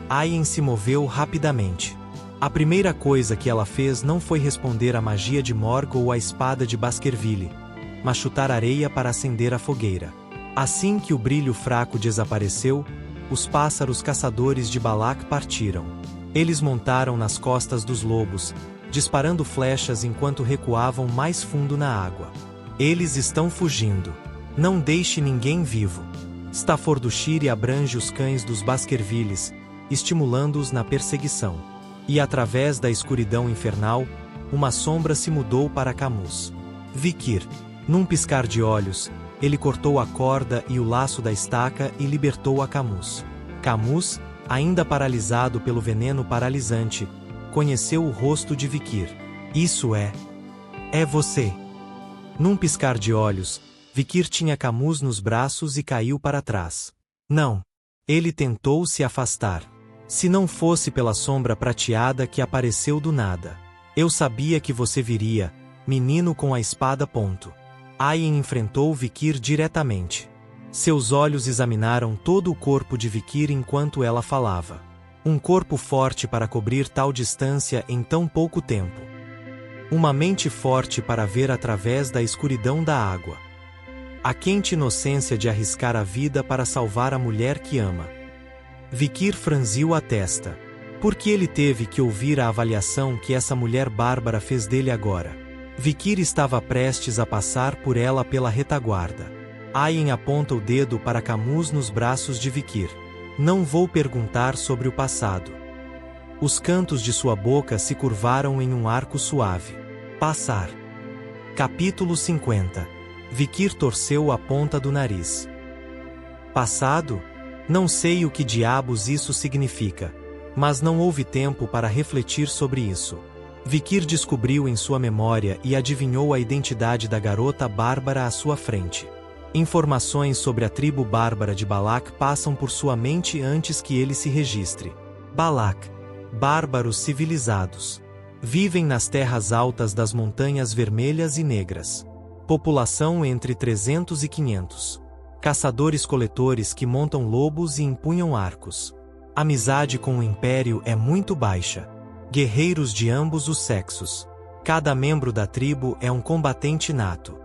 Aien se moveu rapidamente. A primeira coisa que ela fez não foi responder à magia de Morg ou à espada de Baskerville, mas chutar areia para acender a fogueira. Assim que o brilho fraco desapareceu, os pássaros caçadores de Balak partiram. Eles montaram nas costas dos lobos, disparando flechas enquanto recuavam mais fundo na água. Eles estão fugindo. Não deixe ninguém vivo. Staffordshire abrange os cães dos Baskervilles, estimulando-os na perseguição. E através da escuridão infernal, uma sombra se mudou para Camus. Vikir. Num piscar de olhos, ele cortou a corda e o laço da estaca e libertou a Camus. Camus, ainda paralisado pelo veneno paralisante, conheceu o rosto de Vikir. Isso é você. Num piscar de olhos, Vikir tinha Camus nos braços e caiu para trás. Não. Ele tentou se afastar. Se não fosse pela sombra prateada que apareceu do nada. Eu sabia que você viria, menino com a espada. Aien enfrentou Vikir diretamente. Seus olhos examinaram todo o corpo de Vikir enquanto ela falava. Um corpo forte para cobrir tal distância em tão pouco tempo. Uma mente forte para ver através da escuridão da água. A quente inocência de arriscar a vida para salvar a mulher que ama. Vikir franziu a testa. Porque ele teve que ouvir a avaliação que essa mulher bárbara fez dele agora. Vikir estava prestes a passar por ela pela retaguarda. Aien aponta o dedo para Camus nos braços de Vikir. Não vou perguntar sobre o passado. Os cantos de sua boca se curvaram em um arco suave. Passar. Capítulo 50. Vikir torceu a ponta do nariz. Passado? Não sei o que diabos isso significa. Mas não houve tempo para refletir sobre isso. Vikir descobriu em sua memória e adivinhou a identidade da garota bárbara à sua frente. Informações sobre a tribo bárbara de Balak passam por sua mente antes que ele se registre. Balak. Bárbaros civilizados. Vivem nas terras altas das montanhas vermelhas e negras. População entre 300 e 500. Caçadores-coletores que montam lobos e empunham arcos. Amizade com o Império é muito baixa. Guerreiros de ambos os sexos. Cada membro da tribo é um combatente nato.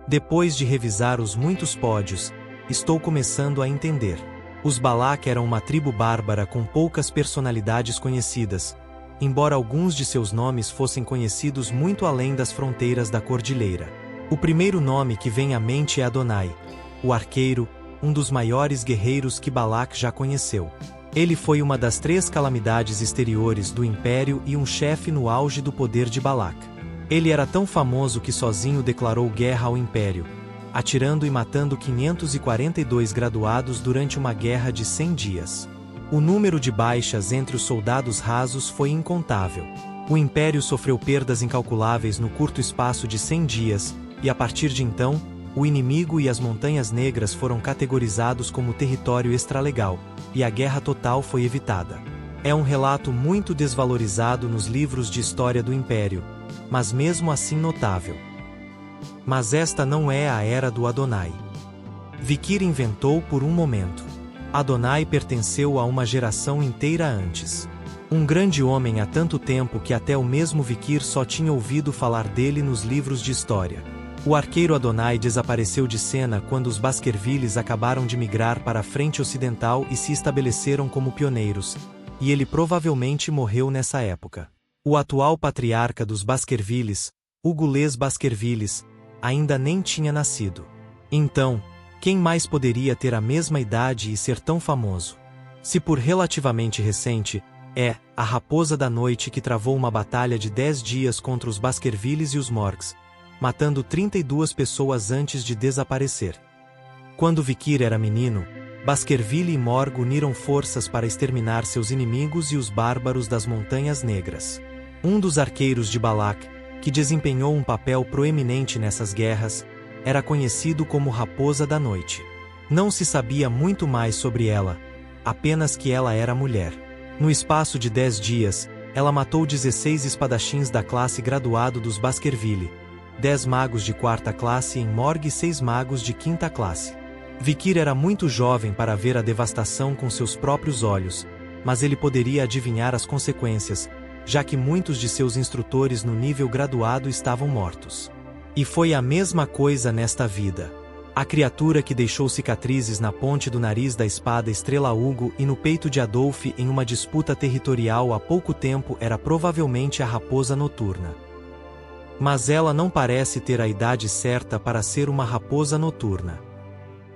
Depois de revisar os muitos pódios, estou começando a entender. Os Balak eram uma tribo bárbara com poucas personalidades conhecidas, embora alguns de seus nomes fossem conhecidos muito além das fronteiras da cordilheira. O primeiro nome que vem à mente é Adonai, o arqueiro, um dos maiores guerreiros que Balak já conheceu. Ele foi uma das 3 calamidades exteriores do Império e um chefe no auge do poder de Balak. Ele era tão famoso que sozinho declarou guerra ao Império, atirando e matando 542 graduados durante uma guerra de 100 dias. O número de baixas entre os soldados rasos foi incontável. O Império sofreu perdas incalculáveis no curto espaço de 100 dias, e a partir de então, o inimigo e as Montanhas Negras foram categorizados como território extralegal, e a guerra total foi evitada. É um relato muito desvalorizado nos livros de história do Império, mas mesmo assim notável. Mas esta não é a era do Adonai. Vikir inventou por um momento. Adonai pertenceu a uma geração inteira antes. Um grande homem há tanto tempo que até o mesmo Vikir só tinha ouvido falar dele nos livros de história. O arqueiro Adonai desapareceu de cena quando os Baskervilles acabaram de migrar para a frente ocidental e se estabeleceram como pioneiros, e ele provavelmente morreu nessa época. O atual patriarca dos Baskervilles, Ugulês Baskervilles, ainda nem tinha nascido. Então, quem mais poderia ter a mesma idade e ser tão famoso? Se por relativamente recente, é a Raposa da Noite que travou uma batalha de 10 dias contra os Baskervilles e os Morgs, matando 32 pessoas antes de desaparecer. Quando Vikir era menino, Baskerville e Morg uniram forças para exterminar seus inimigos e os bárbaros das Montanhas Negras. Um dos arqueiros de Balak, que desempenhou um papel proeminente nessas guerras, era conhecido como Raposa da Noite. Não se sabia muito mais sobre ela, apenas que ela era mulher. No espaço de 10 dias, ela matou 16 espadachins da classe graduado dos Baskerville, 10 magos de 4ª classe em Morg e 6 magos de 5ª classe. Vikir era muito jovem para ver a devastação com seus próprios olhos, mas ele poderia adivinhar as consequências, já que muitos de seus instrutores no nível graduado estavam mortos. E foi a mesma coisa nesta vida. A criatura que deixou cicatrizes na ponte do nariz da espada Estrela Hugo e no peito de Adolf em uma disputa territorial há pouco tempo era provavelmente a Raposa Noturna. Mas ela não parece ter a idade certa para ser uma raposa noturna.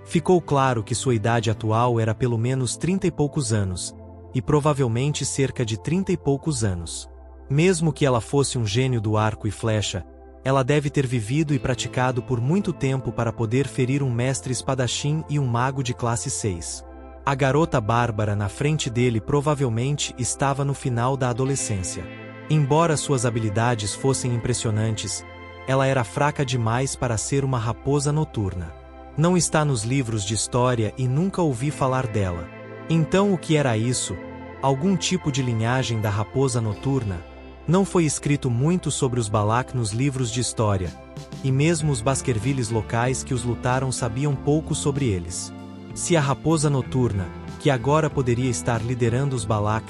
Ficou claro que sua idade atual era pelo menos 30 e poucos anos, e provavelmente cerca de 30 e poucos anos. Mesmo que ela fosse um gênio do arco e flecha, ela deve ter vivido e praticado por muito tempo para poder ferir um mestre espadachim e um mago de classe 6. A garota bárbara na frente dele provavelmente estava no final da adolescência. Embora suas habilidades fossem impressionantes, ela era fraca demais para ser uma raposa noturna. Não está nos livros de história e nunca ouvi falar dela. Então o que era isso? Algum tipo de linhagem da raposa noturna? Não foi escrito muito sobre os Balak nos livros de história, e mesmo os Baskervilles locais que os lutaram sabiam pouco sobre eles. Se a raposa noturna, que agora poderia estar liderando os Balak,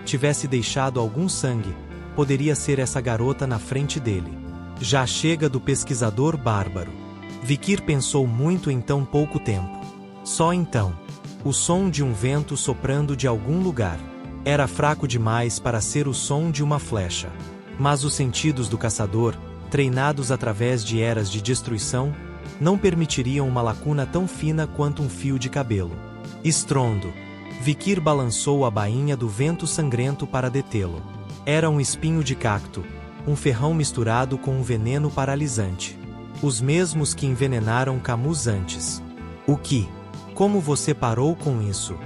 tivesse deixado algum sangue, poderia ser essa garota na frente dele. Já chega do pesquisador bárbaro. Vikir pensou muito em tão pouco tempo. Só então. O som de um vento soprando de algum lugar. Era fraco demais para ser o som de uma flecha. Mas os sentidos do caçador, treinados através de eras de destruição, não permitiriam uma lacuna tão fina quanto um fio de cabelo. Estrondo. Vikir balançou a bainha do vento sangrento para detê-lo. Era um espinho de cacto, um ferrão misturado com um veneno paralisante. Os mesmos que envenenaram Camus antes. O que? Como você parou com isso?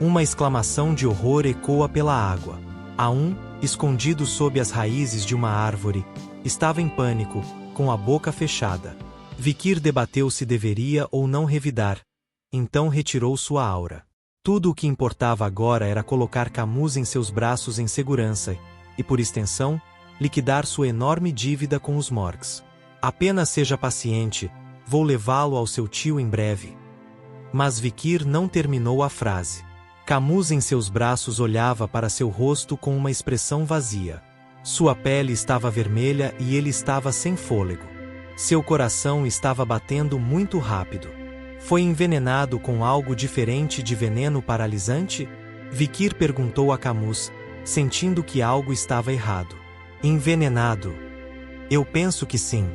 Uma exclamação de horror ecoa pela água. Escondido sob as raízes de uma árvore, estava em pânico, com a boca fechada. Vikir debateu se deveria ou não revidar, então retirou sua aura. Tudo o que importava agora era colocar Camus em seus braços em segurança e, por extensão, liquidar sua enorme dívida com os Morgs. Apenas seja paciente, vou levá-lo ao seu tio em breve. Mas Vikir não terminou a frase. Camus em seus braços olhava para seu rosto com uma expressão vazia. Sua pele estava vermelha e ele estava sem fôlego. Seu coração estava batendo muito rápido. Foi envenenado com algo diferente de veneno paralisante? Vikir perguntou a Camus, sentindo que algo estava errado. Envenenado? Eu penso que sim.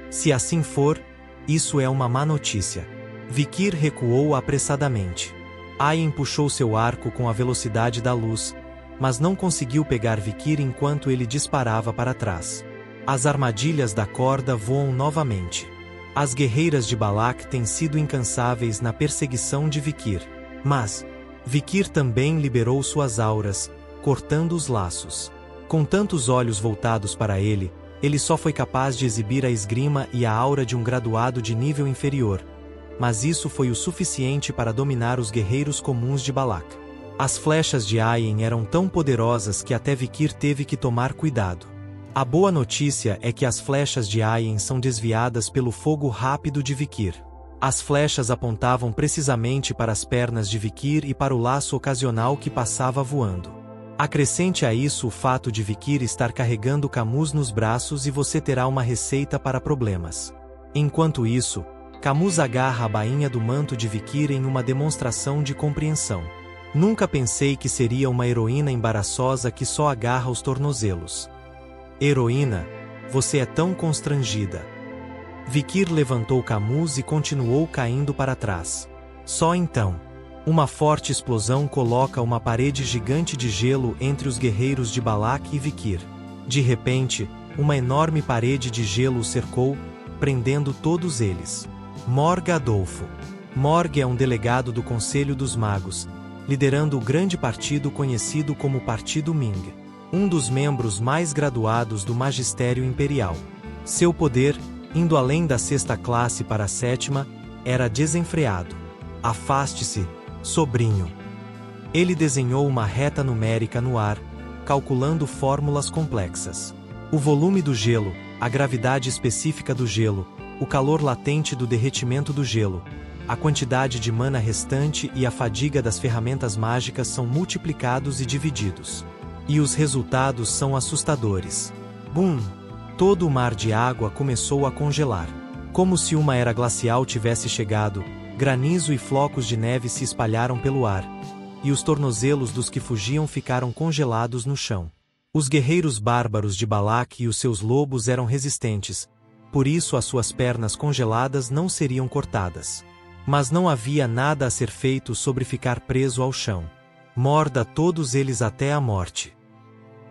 Se assim for, isso é uma má notícia. Vikir recuou apressadamente. Ayen puxou seu arco com a velocidade da luz, mas não conseguiu pegar Vikir enquanto ele disparava para trás. As armadilhas da corda voam novamente. As guerreiras de Balak têm sido incansáveis na perseguição de Vikir. Mas Vikir também liberou suas auras, cortando os laços. Com tantos olhos voltados para ele, ele só foi capaz de exibir a esgrima e a aura de um graduado de nível inferior. Mas isso foi o suficiente para dominar os guerreiros comuns de Balak. As flechas de Ayen eram tão poderosas que até Vikir teve que tomar cuidado. A boa notícia é que as flechas de Ayen são desviadas pelo fogo rápido de Vikir. As flechas apontavam precisamente para as pernas de Vikir e para o laço ocasional que passava voando. Acrescente a isso o fato de Vikir estar carregando Camus nos braços e você terá uma receita para problemas. Enquanto isso, Camus agarra a bainha do manto de Vikir em uma demonstração de compreensão. Nunca pensei que seria uma heroína embaraçosa que só agarra os tornozelos. Heroína, você é tão constrangida. Vikir levantou Camus e continuou caindo para trás. Só então, uma forte explosão coloca uma parede gigante de gelo entre os guerreiros de Balak e Vikir. De repente, uma enorme parede de gelo o cercou, prendendo todos eles. Morg Adolfo. Morg é um delegado do Conselho dos Magos, liderando o grande partido conhecido como Partido Ming, um dos membros mais graduados do Magistério Imperial. Seu poder, indo além da 6ª classe para a 7ª, era desenfreado. Afaste-se, sobrinho. Ele desenhou uma reta numérica no ar, calculando fórmulas complexas. O volume do gelo, a gravidade específica do gelo, o calor latente do derretimento do gelo, a quantidade de mana restante e a fadiga das ferramentas mágicas são multiplicados e divididos. E os resultados são assustadores. Bum! Todo o mar de água começou a congelar. Como se uma era glacial tivesse chegado, granizo e flocos de neve se espalharam pelo ar, e os tornozelos dos que fugiam ficaram congelados no chão. Os guerreiros bárbaros de Balak e os seus lobos eram resistentes, por isso as suas pernas congeladas não seriam cortadas. Mas não havia nada a ser feito sobre ficar preso ao chão. Morda todos eles até a morte.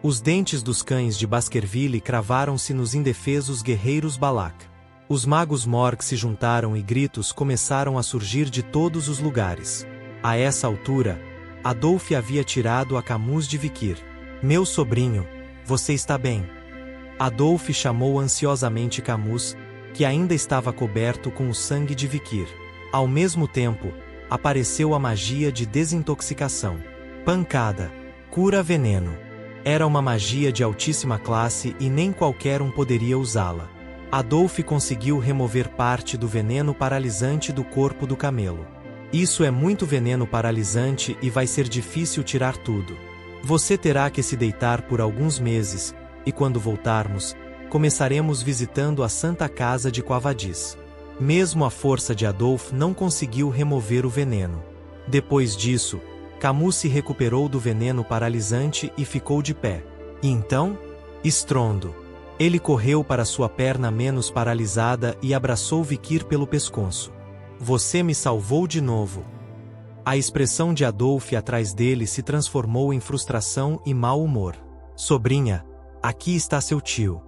Os dentes dos cães de Baskerville cravaram-se nos indefesos guerreiros Balak. Os magos Morg se juntaram e gritos começaram a surgir de todos os lugares. A essa altura, Adolf havia tirado a Camus de Vikir. Meu sobrinho, você está bem? Adolf chamou ansiosamente Camus, que ainda estava coberto com o sangue de Vikir. Ao mesmo tempo, apareceu a magia de desintoxicação. Pancada. Cura veneno. Era uma magia de altíssima classe e nem qualquer um poderia usá-la. Adolf conseguiu remover parte do veneno paralisante do corpo do camelo. Isso é muito veneno paralisante e vai ser difícil tirar tudo. Você terá que se deitar por alguns meses, e quando voltarmos, começaremos visitando a Santa Casa de Quavadis. Mesmo a força de Adolf não conseguiu remover o veneno. Depois disso, Camus se recuperou do veneno paralisante e ficou de pé. E então? Estrondo. Ele correu para sua perna menos paralisada e abraçou Vikir pelo pescoço. Você me salvou de novo. A expressão de Adolf atrás dele se transformou em frustração e mau humor. Sobrinha, aqui está seu tio.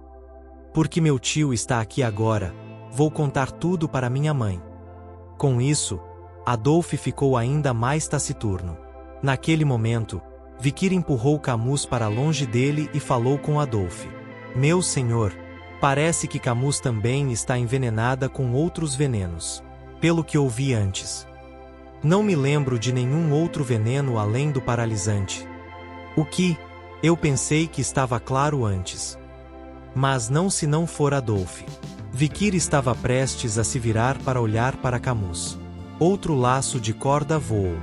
Porque meu tio está aqui agora, vou contar tudo para minha mãe. Com isso, Adolf ficou ainda mais taciturno. Naquele momento, Vikir empurrou Camus para longe dele e falou com Adolf. Meu senhor, Parece que Camus também está envenenada com outros venenos. Pelo que ouvi antes. Não me lembro de nenhum outro veneno além do paralisante. O que, eu pensei que estava claro antes. Mas não se não for Adolphe. Vikir estava prestes a se virar para olhar para Camus. Outro laço de corda voou.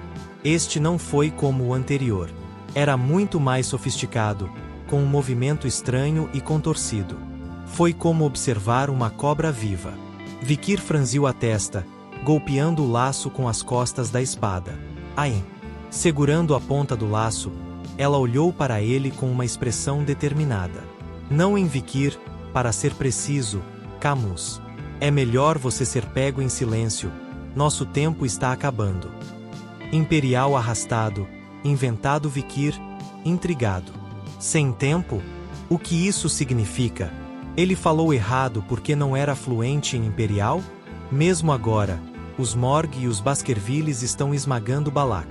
Este não foi como o anterior. Era muito mais sofisticado, com um movimento estranho e contorcido. Foi como observar uma cobra viva. Vikir franziu a testa, golpeando o laço com as costas da espada. Aí, segurando a ponta do laço, ela olhou para ele com uma expressão determinada. Não em Vikir, para ser preciso, Camus. É melhor você ser pego em silêncio, nosso tempo está acabando. Imperial arrastado, inventado Vikir, intrigado. Sem tempo? O que isso significa? Ele falou errado porque não era fluente em Imperial? Mesmo agora, os Morg e os Baskervilles estão esmagando Balak.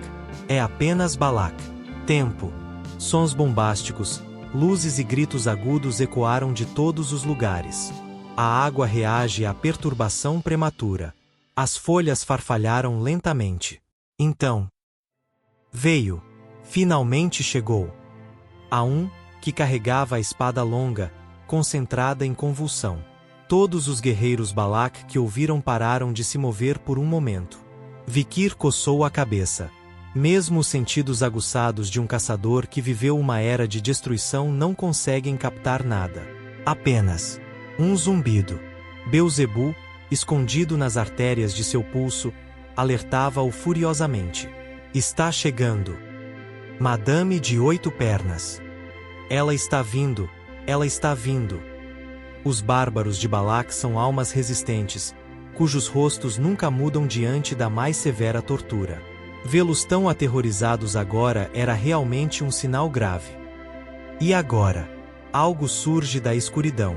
É apenas Balak. Tempo. Sons bombásticos, luzes e gritos agudos ecoaram de todos os lugares. A água reage à perturbação prematura. As folhas farfalharam lentamente. Então. Veio. Finalmente chegou. A um, que carregava a espada longa, concentrada em convulsão. Todos os guerreiros Balak que ouviram pararam de se mover por um momento. Vikir coçou a cabeça. Mesmo os sentidos aguçados de um caçador que viveu uma era de destruição não conseguem captar nada. Apenas um zumbido. Beelzebu, escondido nas artérias de seu pulso, alertava-o furiosamente. Está chegando. Madame de 8 pernas. Ela está vindo, ela está vindo. Os bárbaros de Balak são almas resistentes, cujos rostos nunca mudam diante da mais severa tortura. Vê-los tão aterrorizados agora era realmente um sinal grave. E agora? Algo surge da escuridão.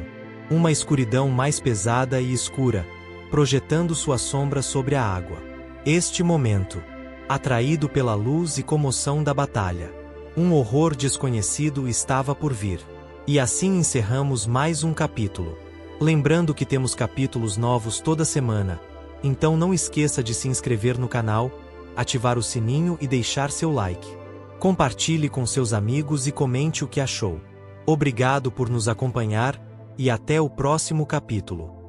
Uma escuridão mais pesada e escura, projetando sua sombra sobre a água. Este momento, atraído pela luz e comoção da batalha, um horror desconhecido estava por vir. E assim encerramos mais um capítulo. Lembrando que temos capítulos novos toda semana, então não esqueça de se inscrever no canal, ativar o sininho e deixar seu like. Compartilhe com seus amigos e comente o que achou. Obrigado por nos acompanhar, e até o próximo capítulo.